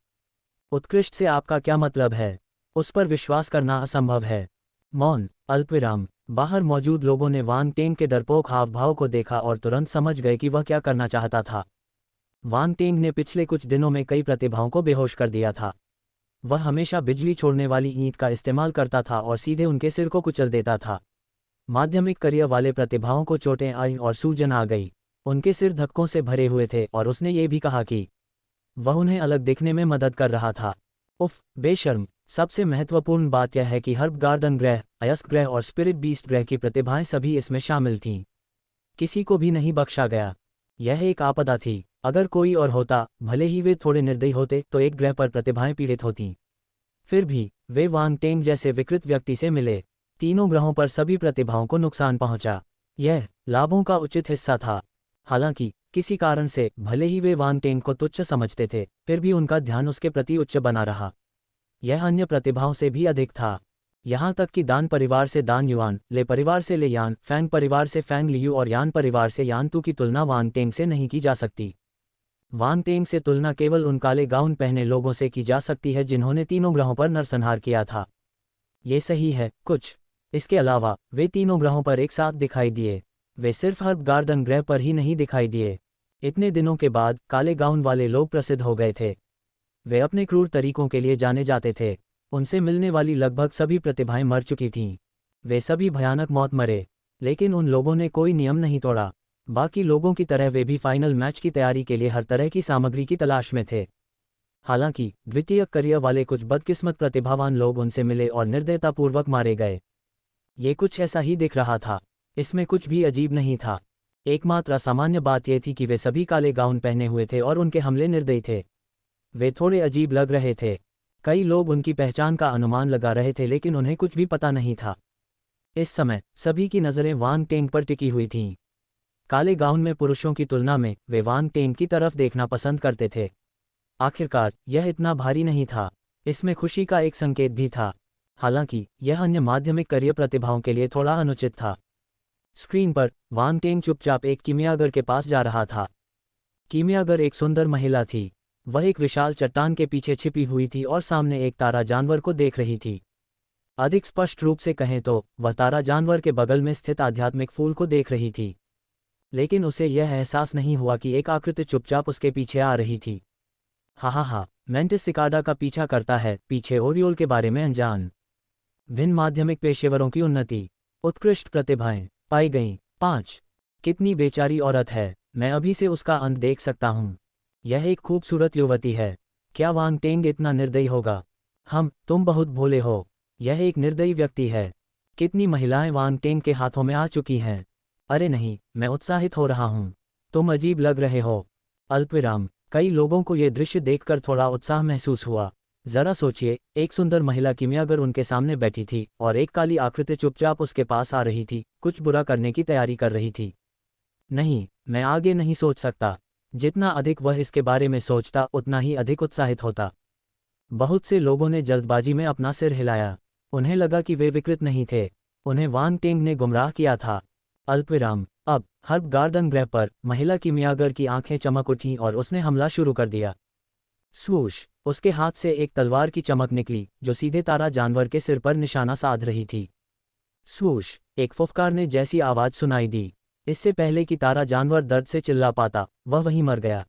उत्कृष्ट से आपका क्या मतलब है? उस पर विश्वास करना असंभव है। मौन, अल्पविराम। बाहर मौजूद लोगों ने वान टेंग के डरपोक हाव भाव को देखा और तुरंत समझ गए कि वह क्या करना चाहता था। वान टेंग ने पिछले कुछ दिनों में कई प्रतिभाओं को बेहोश कर दिया था। वह हमेशा बिजली छोड़ने वाली ईंट का इस्तेमाल करता था और सीधे उनके सिर को कुचल देता था। माध्यमिक करियर वाले प्रतिभाओं को चोटें आईं और सूजन आ गई। उनके सिर धक्कों से भरे हुए थे और उसने ये भी कहा कि वह उन्हें अलग दिखने में मदद कर रहा था। उफ, बेशर्म। सबसे महत्वपूर्ण बात यह है कि हर्ब गार्डन ग्रह, अयस्क ग्रह और स्पिरिट बीस्ट ग्रह की प्रतिभाएं सभी इसमें शामिल थीं। किसी को भी नहीं बख्शा गया। यह एक आपदा थी। अगर कोई और होता, भले ही वे थोड़े निर्दयी होते, तो एक ग्रह पर प्रतिभाएं पीड़ित होतीं। फिर भी वे वान टेंग जैसे विकृत व्यक्ति से मिले। तीनों ग्रहों पर सभी प्रतिभाओं को नुकसान पहुंचा। यह लाभों का उचित हिस्सा था। हालांकि किसी कारण से भले ही वे वान टेंग को तुच्छ समझते थे, फिर भी उनका ध्यान उसके प्रति उच्च बना रहा। यह अन्य प्रतिभाओं से भी अधिक था। यहाँ तक कि दान परिवार से दान युआन, ले परिवार से ले यान, फैंग परिवार से फैंग लियू और यान परिवार से यान तू की तुलना वान टेंग से नहीं की जा सकती। वान टेंग से तुलना केवल उन काले गाउन पहने लोगों से की जा सकती है जिन्होंने तीनों ग्रहों पर नरसंहार किया था। ये सही है कुछ। इसके अलावा वे तीनों ग्रहों पर एक साथ दिखाई दिए। वे सिर्फ हर्ब गार्डन ग्रह पर ही नहीं दिखाई दिए। इतने दिनों के बाद काले गाउन वाले लोग प्रसिद्ध हो गए थे। वे अपने क्रूर तरीकों के लिए जाने जाते थे। उनसे मिलने वाली लगभग सभी प्रतिभाएं मर चुकी थीं। वे सभी भयानक मौत मरे, लेकिन उन लोगों ने कोई नियम नहीं तोड़ा। बाकी लोगों की तरह वे भी फाइनल मैच की तैयारी के लिए हर तरह की सामग्री की तलाश में थे। हालांकि द्वितीय करियर वाले कुछ बदकिस्मत प्रतिभावान लोग उनसे मिले और निर्दयतापूर्वक मारे गए। ये कुछ ऐसा ही दिख रहा था। इसमें कुछ भी अजीब नहीं था। एकमात्र असामान्य बात यह थी कि वे सभी काले गाउन पहने हुए थे और उनके हमले निर्दयी थे। वे थोड़े अजीब लग रहे थे। कई लोग उनकी पहचान का अनुमान लगा रहे थे, लेकिन उन्हें कुछ भी पता नहीं था। इस समय सभी की नज़रें वान टेंग पर टिकी हुई थीं। काले गाउन में पुरुषों की तुलना में वे वान टेंग की तरफ देखना पसंद करते थे। आखिरकार यह इतना भारी नहीं था। इसमें खुशी का एक संकेत भी था। हालांकि यह अन्य माध्यमिक करियर प्रतिभाओं के लिए थोड़ा अनुचित था। स्क्रीन पर वान टेंग चुपचाप एक कीमियागर के पास जा रहा था। कीमियागर एक सुंदर महिला थी। वह एक विशाल चट्टान के पीछे छिपी हुई थी और सामने एक तारा जानवर को देख रही थी। अधिक स्पष्ट रूप से कहें तो वह तारा जानवर के बगल में स्थित आध्यात्मिक फूल को देख रही थी। लेकिन उसे यह एहसास नहीं हुआ कि एक आकृति चुपचाप उसके पीछे आ रही थी। हा, मेंटिस सिकाडा का पीछा करता है, पीछे ओरियोल के बारे में अनजान। भिन्न माध्यमिक पेशेवरों की उन्नति, उत्कृष्ट प्रतिभाएं पाई गईं। 5 कितनी बेचारी औरत है, मैं अभी से उसका अंत देख सकता हूँ। यह एक खूबसूरत युवती है। क्या वान टेंग इतना निर्दयी होगा? तुम बहुत भोले हो। यह एक निर्दयी व्यक्ति है। कितनी महिलाएं वान टेंग के हाथों में आ चुकी हैं। अरे नहीं, मैं उत्साहित हो रहा हूँ। तुम अजीब लग रहे हो। अल्पविराम। कई लोगों को यह दृश्य देखकर थोड़ा उत्साह महसूस हुआ। जरा सोचिए, एक सुंदर महिला कीमियागर उनके सामने बैठी थी और एक काली आकृति चुपचाप उसके पास आ रही थी, कुछ बुरा करने की तैयारी कर रही थी। नहीं, मैं आगे नहीं सोच सकता। जितना अधिक वह इसके बारे में सोचता, उतना ही अधिक उत्साहित होता। बहुत से लोगों ने जल्दबाजी में अपना सिर हिलाया। उन्हें लगा कि वे विकृत नहीं थे। उन्हें वान टेंग ने गुमराह किया था। अल्पविराम। अब हर्ब गार्डन ग्रह पर महिला कीमियागर की आंखें चमक उठीं और उसने हमला शुरू कर दिया। स्वूश! उसके हाथ से एक तलवार की चमक निकली जो सीधे तारा जानवर के सिर पर निशाना साध रही थी। स्वूश! एक फुफकारने जैसी आवाज सुनाई दी। इससे पहले कि तारा जानवर दर्द से चिल्ला पाता, वह वहीं मर गया।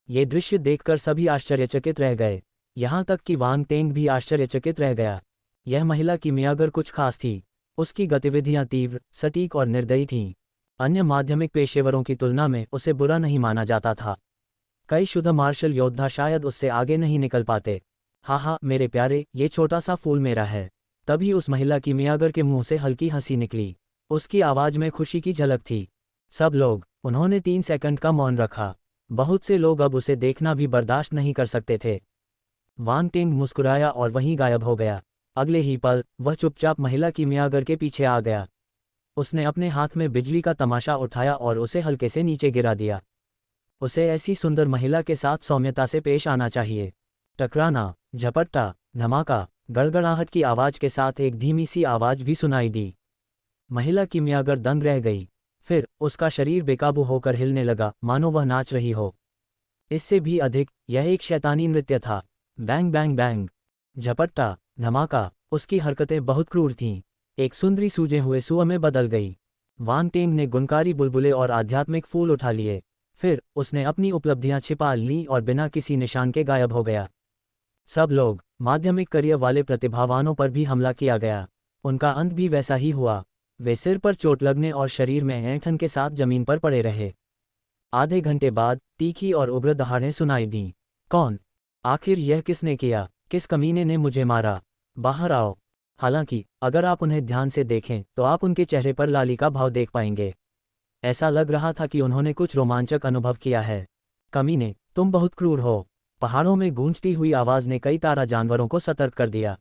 ये दृश्य देखकर सभी आश्चर्यचकित रह गए। यहाँ तक कि वान टेंग भी आश्चर्यचकित रह गया। यह महिला कीमियागर कुछ खास थी। उसकी गतिविधियां तीव्र, सटीक और निर्दयी थीं। अन्य माध्यमिक पेशेवरों की तुलना में उसे बुरा नहीं माना जाता था। कई शुद्ध मार्शल योद्धा शायद उससे आगे नहीं निकल पाते। हा, मेरे प्यारे, ये छोटा सा फूल मेरा है। तभी उस महिला कीमियागर के मुंह से हल्की हंसी निकली। उसकी आवाज में खुशी की झलक थी। सब लोग, उन्होंने 3 सेकंड का मौन रखा। बहुत से लोग अब उसे देखना भी बर्दाश्त नहीं कर सकते थे। वान टेंग मुस्कुराया और वहीं गायब हो गया। अगले ही पल वह चुपचाप महिला कीमियागर के पीछे आ गया। उसने अपने हाथ में बिजली का तमाशा उठाया और उसे हल्के से नीचे गिरा दिया। उसे ऐसी सुंदर महिला के साथ सौम्यता से पेश आना चाहिए। टकराना, झपट्टा, धमाका, गड़गड़ाहट की आवाज के साथ एक धीमी सी आवाज भी सुनाई दी। महिला कीमियागर दंग रह गई। फिर उसका शरीर बेकाबू होकर हिलने लगा, मानो वह नाच रही हो। इससे भी अधिक, यह एक शैतानी नृत्य था। बैंग बैंग बैंग, झपट्टा, धमाका। उसकी हरकतें बहुत क्रूर थीं। एक सुंदरी सूजे हुए सुअ में बदल गई। वान टेंग ने गुणकारी बुलबुले और आध्यात्मिक फूल उठा लिए। फिर उसने अपनी उपलब्धियां छिपा लीं और बिना किसी निशान के गायब हो गया। सब लोग, माध्यमिक करियर वाले प्रतिभावानों पर भी हमला किया गया। उनका अंत भी वैसा ही हुआ। वे सिर पर चोट लगने और शरीर में ऐंठन के साथ जमीन पर पड़े रहे। आधे घंटे बाद तीखी और उग्र दहाड़ें सुनाई दीं। कौन? आखिर यह किसने किया? किस कमीने ने मुझे मारा? बाहर आओ। हालांकि अगर आप उन्हें ध्यान से देखें तो आप उनके चेहरे पर लाली का भाव देख पाएंगे। ऐसा लग रहा था कि उन्होंने कुछ रोमांचक अनुभव किया है। कमीने, तुम बहुत क्रूर हो। पहाड़ों में गूंजती हुई आवाज ने कई तारा जानवरों को सतर्क कर दिया।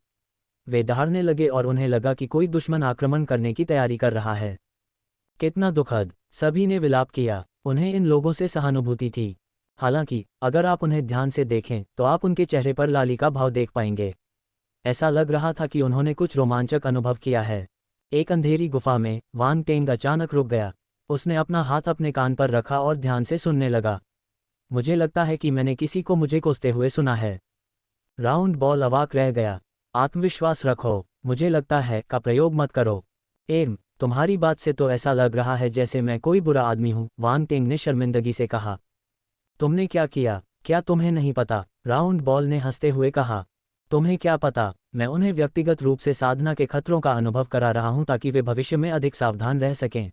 वे दहाड़ने लगे और उन्हें लगा कि कोई दुश्मन आक्रमण करने की तैयारी कर रहा है। कितना दुखद। सभी ने विलाप किया। उन्हें इन लोगों से सहानुभूति थी। हालांकि अगर आप उन्हें ध्यान से देखें तो आप उनके चेहरे पर लाली का भाव देख पाएंगे। ऐसा लग रहा था कि उन्होंने कुछ रोमांचक अनुभव किया है। एक अंधेरी गुफा में वांग टेंग अचानक रुक गया। उसने अपना हाथ अपने कान पर रखा और ध्यान से सुनने लगा। मुझे लगता है कि मैंने किसी को मुझे कोसते हुए सुना है। राउंड बॉल अवाक रह गया। आत्मविश्वास रखो, मुझे लगता है का प्रयोग मत करो। तुम्हारी बात से तो ऐसा लग रहा है जैसे मैं कोई बुरा आदमी हूँ, वांग टेंग ने शर्मिंदगी से कहा। तुमने क्या किया, क्या तुम्हें नहीं पता? राउंड बॉल ने हंसते हुए कहा। तुम्हें क्या पता? मैं उन्हें व्यक्तिगत रूप से साधना के खतरों का अनुभव करा रहा हूं ताकि वे भविष्य में अधिक सावधान रह सकें।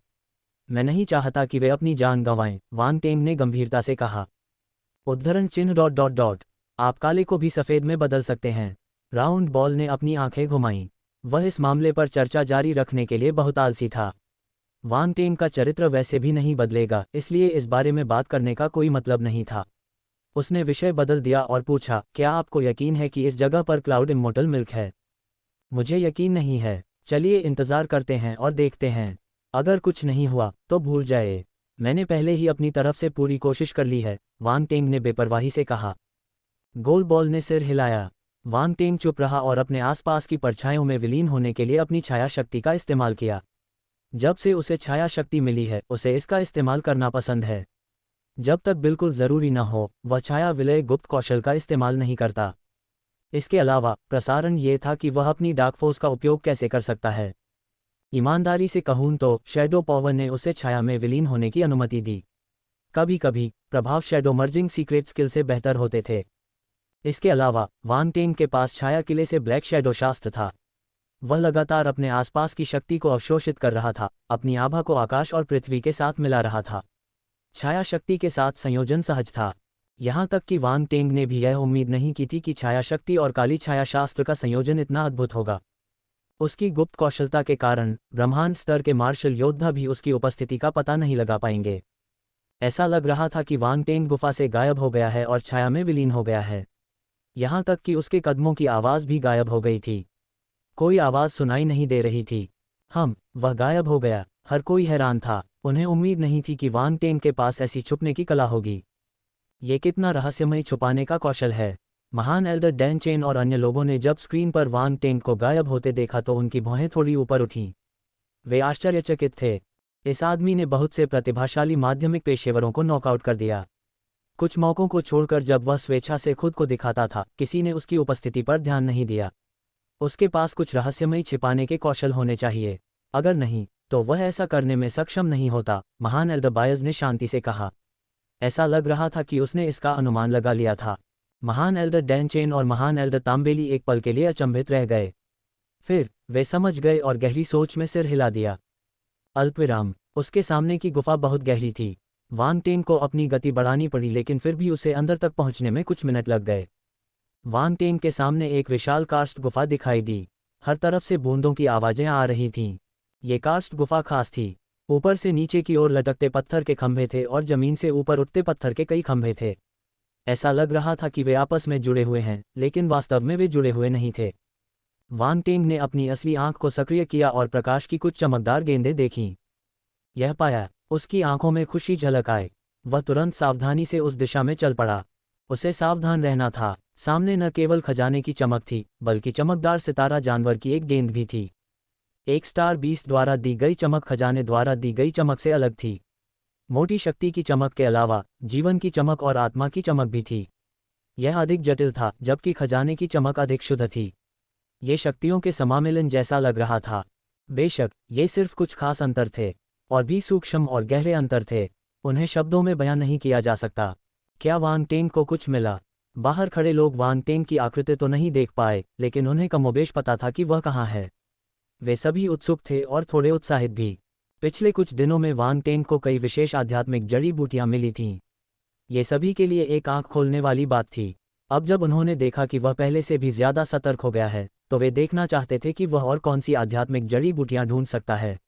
मैं नहीं चाहता कि वे अपनी जान गंवाएं, वांग टेंग ने गंभीरता से कहा। उद्धरण चिन्ह ... आप काले को भी सफ़ेद में बदल सकते हैं। राउंड बॉल ने अपनी आंखें घुमाईं। वह इस मामले पर चर्चा जारी रखने के लिए बहुत आलसी था। वांग टेंग का चरित्र वैसे भी नहीं बदलेगा, इसलिए इस बारे में बात करने का कोई मतलब नहीं था। उसने विषय बदल दिया और पूछा, क्या आपको यकीन है कि इस जगह पर क्लाउड इमोर्टल मिल्क है? मुझे यकीन नहीं है। चलिए इंतज़ार करते हैं और देखते हैं। अगर कुछ नहीं हुआ तो भूल जाए। मैंने पहले ही अपनी तरफ से पूरी कोशिश कर ली है, वांग टेंग ने बेपरवाही से कहा। गोल बॉल ने सिर हिलाया। वांग टेंग चुप रहा और अपने आसपास की परछाइयों में विलीन होने के लिए अपनी छाया शक्ति का इस्तेमाल किया। जब से उसे छाया शक्ति मिली है उसे इसका इस्तेमाल करना पसंद है। जब तक बिल्कुल ज़रूरी न हो वह छाया विलय गुप्त कौशल का इस्तेमाल नहीं करता। इसके अलावा प्रसारण ये था कि वह अपनी डार्क फोर्स का उपयोग कैसे कर सकता है। ईमानदारी से कहूँ तो शैडो पावर ने उसे छाया में विलीन होने की अनुमति दी। कभी कभी प्रभाव शैडो मर्जिंग सीक्रेट स्किल से बेहतर होते थे। इसके अलावा वांग टेंग के पास छाया किले से ब्लैक शैडो शास्त्र था। वह लगातार अपने आसपास की शक्ति को अवशोषित कर रहा था, अपनी आभा को आकाश और पृथ्वी के साथ मिला रहा था। छाया शक्ति के साथ संयोजन सहज था। यहाँ तक कि वांग टेंग ने भी यह उम्मीद नहीं की थी कि छाया शक्ति और काली छाया शास्त्र का संयोजन इतना अद्भुत होगा। उसकी गुप्त कौशलता के कारण ब्रह्मांड स्तर के मार्शल योद्धा भी उसकी उपस्थिति का पता नहीं लगा पाएंगे। ऐसा लग रहा था कि वांग टेंग गुफा से गायब हो गया है और छाया में विलीन हो गया है। यहाँ तक कि उसके कदमों की आवाज़ भी गायब हो गई थी। कोई आवाज़ सुनाई नहीं दे रही थी। वह गायब हो गया। हर कोई हैरान था। उन्हें उम्मीद नहीं थी कि वांग टेंग के पास ऐसी छुपने की कला होगी। ये कितना रहस्यमय छुपाने का कौशल है। महान एल्डर डैन चेन और अन्य लोगों ने जब स्क्रीन पर वांग टेंग को गायब होते देखा तो उनकी भौहें थोड़ी ऊपर उठीं। वे आश्चर्यचकित थे। इस आदमी ने बहुत से प्रतिभाशाली माध्यमिक पेशेवरों को नॉकआउट कर दिया। कुछ मौकों को छोड़कर जब वह स्वेच्छा से खुद को दिखाता था, किसी ने उसकी उपस्थिति पर ध्यान नहीं दिया। उसके पास कुछ रहस्यमय छिपाने के कौशल होने चाहिए। अगर नहीं तो वह ऐसा करने में सक्षम नहीं होता, महान एल्डर बायज ने शांति से कहा। ऐसा लग रहा था कि उसने इसका अनुमान लगा लिया था। महान एल्डर डैन चेन और महान एल्डर तांबेली एक पल के लिए अचंभित रह गए। फिर वे समझ गए और गहरी सोच में सिर हिला दिया। अल्पविराम। उसके सामने की गुफा बहुत गहरी थी। वांग टेंग को अपनी गति बढ़ानी पड़ी, लेकिन फिर भी उसे अंदर तक पहुंचने में कुछ मिनट लग गए। वांग टेंग के सामने एक विशाल कार्स्ट गुफा दिखाई दी। हर तरफ से बूंदों की आवाज़ें आ रही थीं। ये कार्स्ट गुफा खास थी। ऊपर से नीचे की ओर लटकते पत्थर के खंभे थे और जमीन से ऊपर उठते पत्थर के कई खंभे थे। ऐसा लग रहा था कि वे आपस में जुड़े हुए हैं, लेकिन वास्तव में वे जुड़े हुए नहीं थे। वांग टेंग ने अपनी असली आंख को सक्रिय किया और प्रकाश की कुछ चमकदार गेंदें देखीं। यह पाया, उसकी आंखों में खुशी झलक आए। वह तुरंत सावधानी से उस दिशा में चल पड़ा। उसे सावधान रहना था। सामने न केवल खजाने की चमक थी, बल्कि चमकदार सितारा जानवर की एक गेंद भी थी। एक स्टार बीस्ट द्वारा दी गई चमक खजाने द्वारा दी गई चमक से अलग थी। मोटी शक्ति की चमक के अलावा जीवन की चमक और आत्मा की चमक भी थी। यह अधिक जटिल था, जबकि खजाने की चमक अधिक शुद्ध थी। ये शक्तियों के समामेलन जैसा लग रहा था। बेशक ये सिर्फ कुछ खास अंतर थे, और भी सूक्ष्म और गहरे अंतर थे। उन्हें शब्दों में बयान नहीं किया जा सकता। क्या वांग टेंग को कुछ मिला? बाहर खड़े लोग वांग टेंग की आकृति तो नहीं देख पाए, लेकिन उन्हें कमोबेश पता था कि वह कहाँ है। वे सभी उत्सुक थे और थोड़े उत्साहित भी। पिछले कुछ दिनों में वांग टेंग को कई विशेष आध्यात्मिक जड़ी बूटियां मिली थीं। ये सभी के लिए एक आंख खोलने वाली बात थी। अब जब उन्होंने देखा कि वह पहले से भी ज्यादा सतर्क हो गया है, तो वे देखना चाहते थे कि वह और कौन सी आध्यात्मिक जड़ी बूटियां ढूंढ सकता है।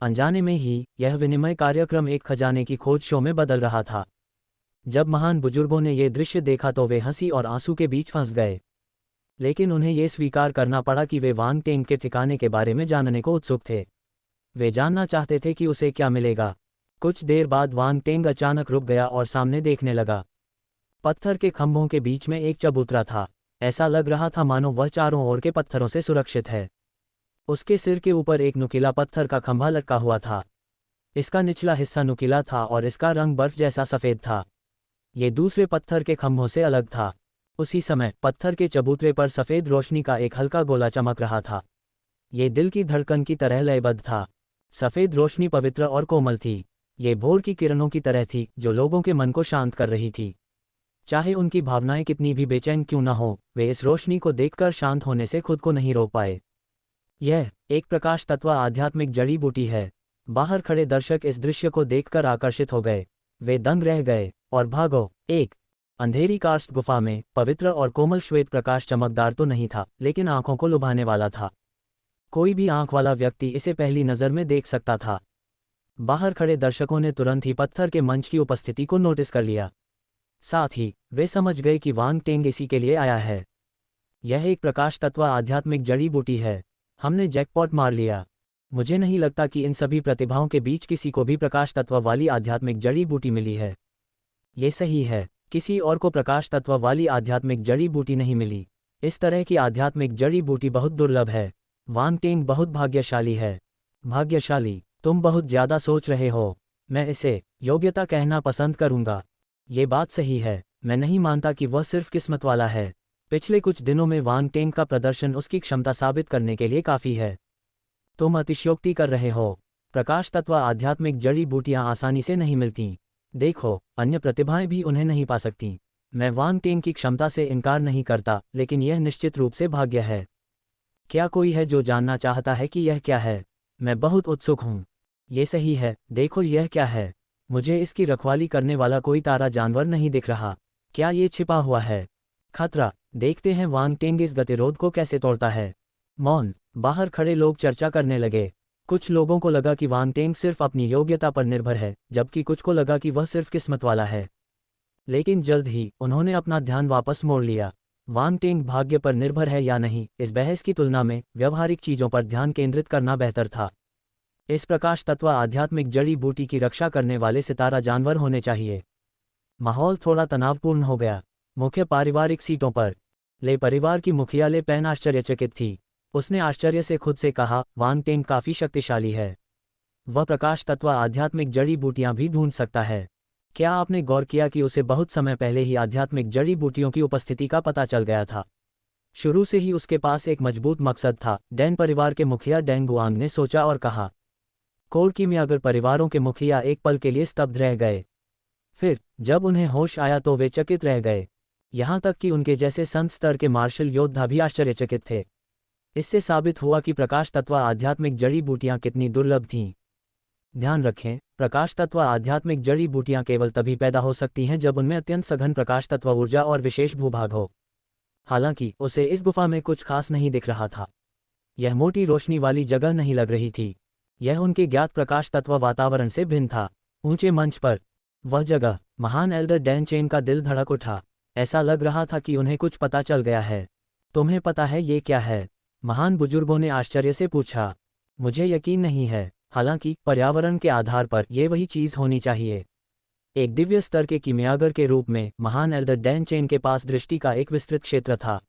अनजाने में ही यह विनिमय कार्यक्रम एक खजाने की खोज शो में बदल रहा था। जब महान बुजुर्गों ने यह दृश्य देखा तो वे हंसी और आंसू के बीच फंस गए। लेकिन उन्हें यह स्वीकार करना पड़ा कि वे वांग टेंग के ठिकाने के बारे में जानने को उत्सुक थे। वे जानना चाहते थे कि उसे क्या मिलेगा। कुछ देर बाद वांग टेंग अचानक रुक गया और सामने देखने लगा। पत्थर के खंभों के बीच में एक चबूतरा था। ऐसा लग रहा था मानो वह चारों ओर के पत्थरों से सुरक्षित है। उसके सिर के ऊपर एक नुकीला पत्थर का खंभा लटका हुआ था। इसका निचला हिस्सा नुकीला था और इसका रंग बर्फ जैसा सफ़ेद था। ये दूसरे पत्थर के खंभों से अलग था। उसी समय पत्थर के चबूतरे पर सफ़ेद रोशनी का एक हल्का गोला चमक रहा था। ये दिल की धड़कन की तरह लयबद्ध था। सफ़ेद रोशनी पवित्र और कोमल थी। ये भोर की किरणों की तरह थी जो लोगों के मन को शांत कर रही थी। चाहे उनकी भावनाएं कितनी भी बेचैन क्यों न हो, वे इस रोशनी को देखकर शांत होने से खुद को नहीं रोक पाए। यह एक प्रकाश तत्व आध्यात्मिक जड़ी बूटी है। बाहर खड़े दर्शक इस दृश्य को देखकर आकर्षित हो गए। वे दंग रह गए। और भागो! एक अंधेरी कार्स्ट गुफा में पवित्र और कोमल श्वेत प्रकाश चमकदार तो नहीं था, लेकिन आंखों को लुभाने वाला था। कोई भी आंख वाला व्यक्ति इसे पहली नज़र में देख सकता था। बाहर खड़े दर्शकों ने तुरंत ही पत्थर के मंच की उपस्थिति को नोटिस कर लिया। साथ ही वे समझ गए कि वांग टेंग इसी के लिए आया है। यह एक प्रकाश तत्व आध्यात्मिक जड़ी बूटी है। हमने जैकपॉट मार लिया। मुझे नहीं लगता कि इन सभी प्रतिभाओं के बीच किसी को भी प्रकाश तत्व वाली आध्यात्मिक जड़ी बूटी मिली है। ये सही है, किसी और को प्रकाश तत्व वाली आध्यात्मिक जड़ी बूटी नहीं मिली। इस तरह की आध्यात्मिक जड़ी बूटी बहुत दुर्लभ है। वांग टेंग बहुत भाग्यशाली है। भाग्यशाली? तुम बहुत ज़्यादा सोच रहे हो। मैं इसे योग्यता कहना पसंद करूंगा। ये बात सही है। मैं नहीं मानता कि वह सिर्फ किस्मत वाला है। पिछले कुछ दिनों में वांग टेंग का प्रदर्शन उसकी क्षमता साबित करने के लिए काफ़ी है। तुम अतिशयोक्ति कर रहे हो। प्रकाश तत्व आध्यात्मिक जड़ी बूटियां आसानी से नहीं मिलती। देखो, अन्य प्रतिभाएं भी उन्हें नहीं पा सकती। मैं वांग टेंग की क्षमता से इनकार नहीं करता, लेकिन यह निश्चित रूप से भाग्य है। क्या कोई है जो जानना चाहता है कि यह क्या है? मैं बहुत उत्सुक हूँ। ये सही है। देखो यह क्या है। मुझे इसकी रखवाली करने वाला कोई तारा जानवर नहीं दिख रहा। क्या ये छिपा हुआ है? खतरा। देखते हैं वांग टेंग इस गतिरोध को कैसे तोड़ता है। मौन। बाहर खड़े लोग चर्चा करने लगे। कुछ लोगों को लगा कि वांग टेंग सिर्फ अपनी योग्यता पर निर्भर है, जबकि कुछ को लगा कि वह सिर्फ किस्मत वाला है। लेकिन जल्द ही उन्होंने अपना ध्यान वापस मोड़ लिया। वांग टेंग भाग्य पर निर्भर है या नहीं, इस बहस की तुलना में व्यवहारिक चीज़ों पर ध्यान केंद्रित करना बेहतर था। इस प्रकाश तत्व आध्यात्मिक जड़ी बूटी की रक्षा करने वाले सितारा जानवर होने चाहिए। माहौल थोड़ा तनावपूर्ण हो गया। मुख्य पारिवारिक सीटों पर ले परिवार की मुखिया ले पेन आश्चर्यचकित थी। उसने आश्चर्य से खुद से कहा, वांग टेंग काफ़ी शक्तिशाली है। वह प्रकाश तत्व आध्यात्मिक जड़ी बूटियां भी ढूंढ सकता है। क्या आपने गौर किया कि उसे बहुत समय पहले ही आध्यात्मिक जड़ी बूटियों की उपस्थिति का पता चल गया था? शुरू से ही उसके पास एक मजबूत मकसद था। डैन परिवार के मुखिया डेंग गुआंग ने सोचा और कहा। कोरकी में अगर परिवारों के मुखिया एक पल के लिए स्तब्ध रह गए। फिर जब उन्हें होश आया तो वे चकित रह गए। यहाँ तक कि उनके जैसे संत स्तर के मार्शल योद्धा भी आश्चर्यचकित थे। इससे साबित हुआ कि प्रकाश तत्व आध्यात्मिक जड़ी बूटियां कितनी दुर्लभ थीं। ध्यान रखें, प्रकाश तत्व आध्यात्मिक जड़ी बूटियां केवल तभी पैदा हो सकती हैं जब उनमें अत्यंत सघन प्रकाश तत्व ऊर्जा और विशेष भूभाग हो। हालांकि उसे इस गुफा में कुछ खास नहीं दिख रहा था। यह मोटी रोशनी वाली जगह नहीं लग रही थी। यह उनके ज्ञात प्रकाश तत्व वातावरण से भिन्न था। ऊंचे मंच पर वह जगह, महान एल्डर डैन चेन का दिल धड़क उठा। ऐसा लग रहा था कि उन्हें कुछ पता चल गया है। तुम्हें पता है ये क्या है? महान बुजुर्गों ने आश्चर्य से पूछा। मुझे यकीन नहीं है। हालांकि पर्यावरण के आधार पर यह वही चीज़ होनी चाहिए। एक दिव्य स्तर के कीमियागर के रूप में महान एल्डर डैन चेन के पास दृष्टि का एक विस्तृत क्षेत्र था।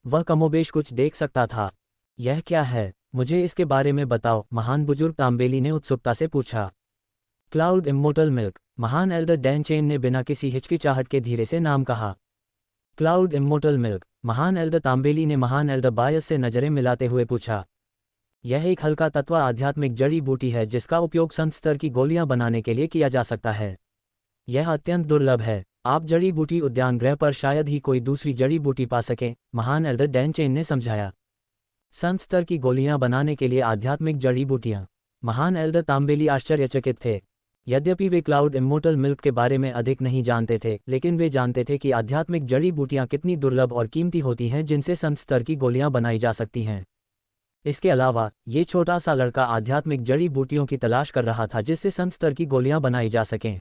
वह कमोबेश कुछ देख सकता था। यह क्या है? मुझे इसके बारे में बताओ, महान बुजुर्ग तांबेली ने उत्सुकता से पूछा। क्लाउड इम्मोर्टल मिल्क, महान एल्डर डैन चेन ने बिना किसी हिचकिचाहट के धीरे से नाम कहा। क्लाउड इम्मोर्टल मिल्क, महान एल्डर तांबेली ने महान एल्डर बायस से नजरें मिलाते हुए पूछा। यह एक हल्का तत्व आध्यात्मिक जड़ी बूटी है जिसका उपयोग संत स्तर की गोलियां बनाने के लिए किया जा सकता है। यह अत्यंत दुर्लभ है। आप जड़ी बूटी उद्यान गृह पर शायद ही कोई दूसरी जड़ी बूटी पा सकें, महान एल्डर डैन चेन ने समझाया। संत स्तर की गोलियां बनाने के लिए आध्यात्मिक जड़ी बूटियां? महान एल्डर तांबेली आश्चर्यचकित थे। यद्यपि वे क्लाउड इम्मोर्टल मिल्क के बारे में अधिक नहीं जानते थे, लेकिन वे जानते थे कि आध्यात्मिक जड़ी बूटियां कितनी दुर्लभ और कीमती होती हैं जिनसे संत स्तर की गोलियां बनाई जा सकती हैं। इसके अलावा ये छोटा सा लड़का आध्यात्मिक जड़ी बूटियों की तलाश कर रहा था जिससे संत स्तर की गोलियां बनाई जा सकें।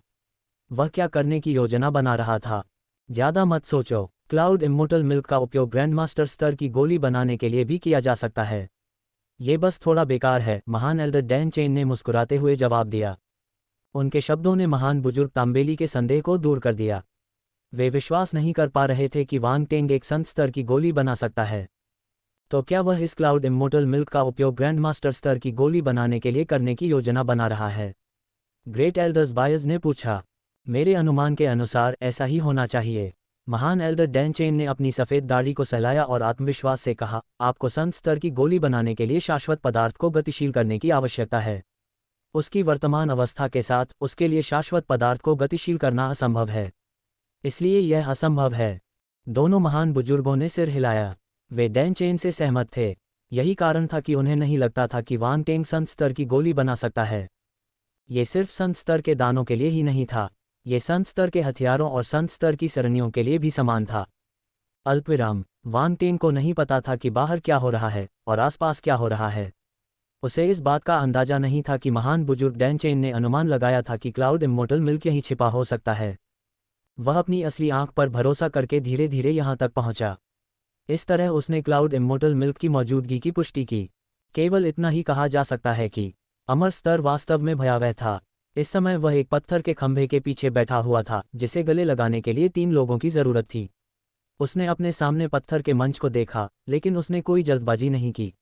वह क्या करने की योजना बना रहा था? ज़्यादा मत सोचो। क्लाउड इम्मोर्टल मिल्क का उपयोग ग्रैंडमास्टर स्तर की गोली बनाने के लिए भी किया जा सकता है। ये बस थोड़ा बेकार है, महान एल्डर डैन चेन ने मुस्कुराते हुए जवाब दिया। उनके शब्दों ने महान बुजुर्ग तांबेली के संदेह को दूर कर दिया। वे विश्वास नहीं कर पा रहे थे कि वांग टेंग एक संत स्तर की गोली बना सकता है। तो क्या वह इस क्लाउड इमोर्टल मिल्क का उपयोग ग्रैंड मास्टर स्तर की गोली बनाने के लिए करने की योजना बना रहा है? ग्रेट एल्डर्स बायज ने पूछा। मेरे अनुमान के अनुसार ऐसा ही होना चाहिए। महान एल्डर डैन चेन ने अपनी सफ़ेद दाढ़ी को सहलाया और आत्मविश्वास से कहा, आपको संत स्तर की गोली बनाने के लिए शाश्वत पदार्थ को गतिशील करने की आवश्यकता है। उसकी वर्तमान अवस्था के साथ उसके लिए शाश्वत पदार्थ को गतिशील करना असंभव है। इसलिए यह असंभव है। दोनों महान बुजुर्गों ने सिर हिलाया। वे डैन चेन से सहमत थे। यही कारण था कि उन्हें नहीं लगता था कि वांग टेंग संत स्तर की गोली बना सकता है। ये सिर्फ संत स्तर के दानों के लिए ही नहीं था, ये संत स्तर के हथियारों और संत स्तर की सरणियों के लिए भी समान था। अल्पविराम। वांग टेंग को नहीं पता था कि बाहर क्या हो रहा है और आसपास क्या हो रहा है। उसे इस बात का अंदाजा नहीं था कि महान बुजुर्ग डैन चेन ने अनुमान लगाया था कि क्लाउड इमोर्टल मिल्क यहीं छिपा हो सकता है। वह अपनी असली आंख पर भरोसा करके धीरे धीरे यहां तक पहुंचा। इस तरह उसने क्लाउड इमोर्टल मिल्क की मौजूदगी की पुष्टि की। केवल इतना ही कहा जा सकता है कि अमर स्तर वास्तव में भयावह था। इस समय वह एक पत्थर के खंभे के पीछे बैठा हुआ था जिसे गले लगाने के लिए 3 लोगों की जरूरत थी। उसने अपने सामने पत्थर के मंच को देखा, लेकिन उसने कोई जल्दबाजी नहीं की।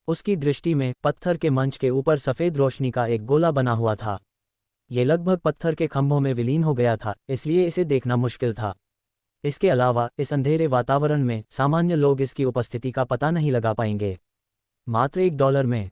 उसकी दृष्टि में पत्थर के मंच के ऊपर सफ़ेद रोशनी का एक गोला बना हुआ था। ये लगभग पत्थर के खंभों में विलीन हो गया था, इसलिए इसे देखना मुश्किल था। इसके अलावा इस अंधेरे वातावरण में सामान्य लोग इसकी उपस्थिति का पता नहीं लगा पाएंगे। मात्र $1 में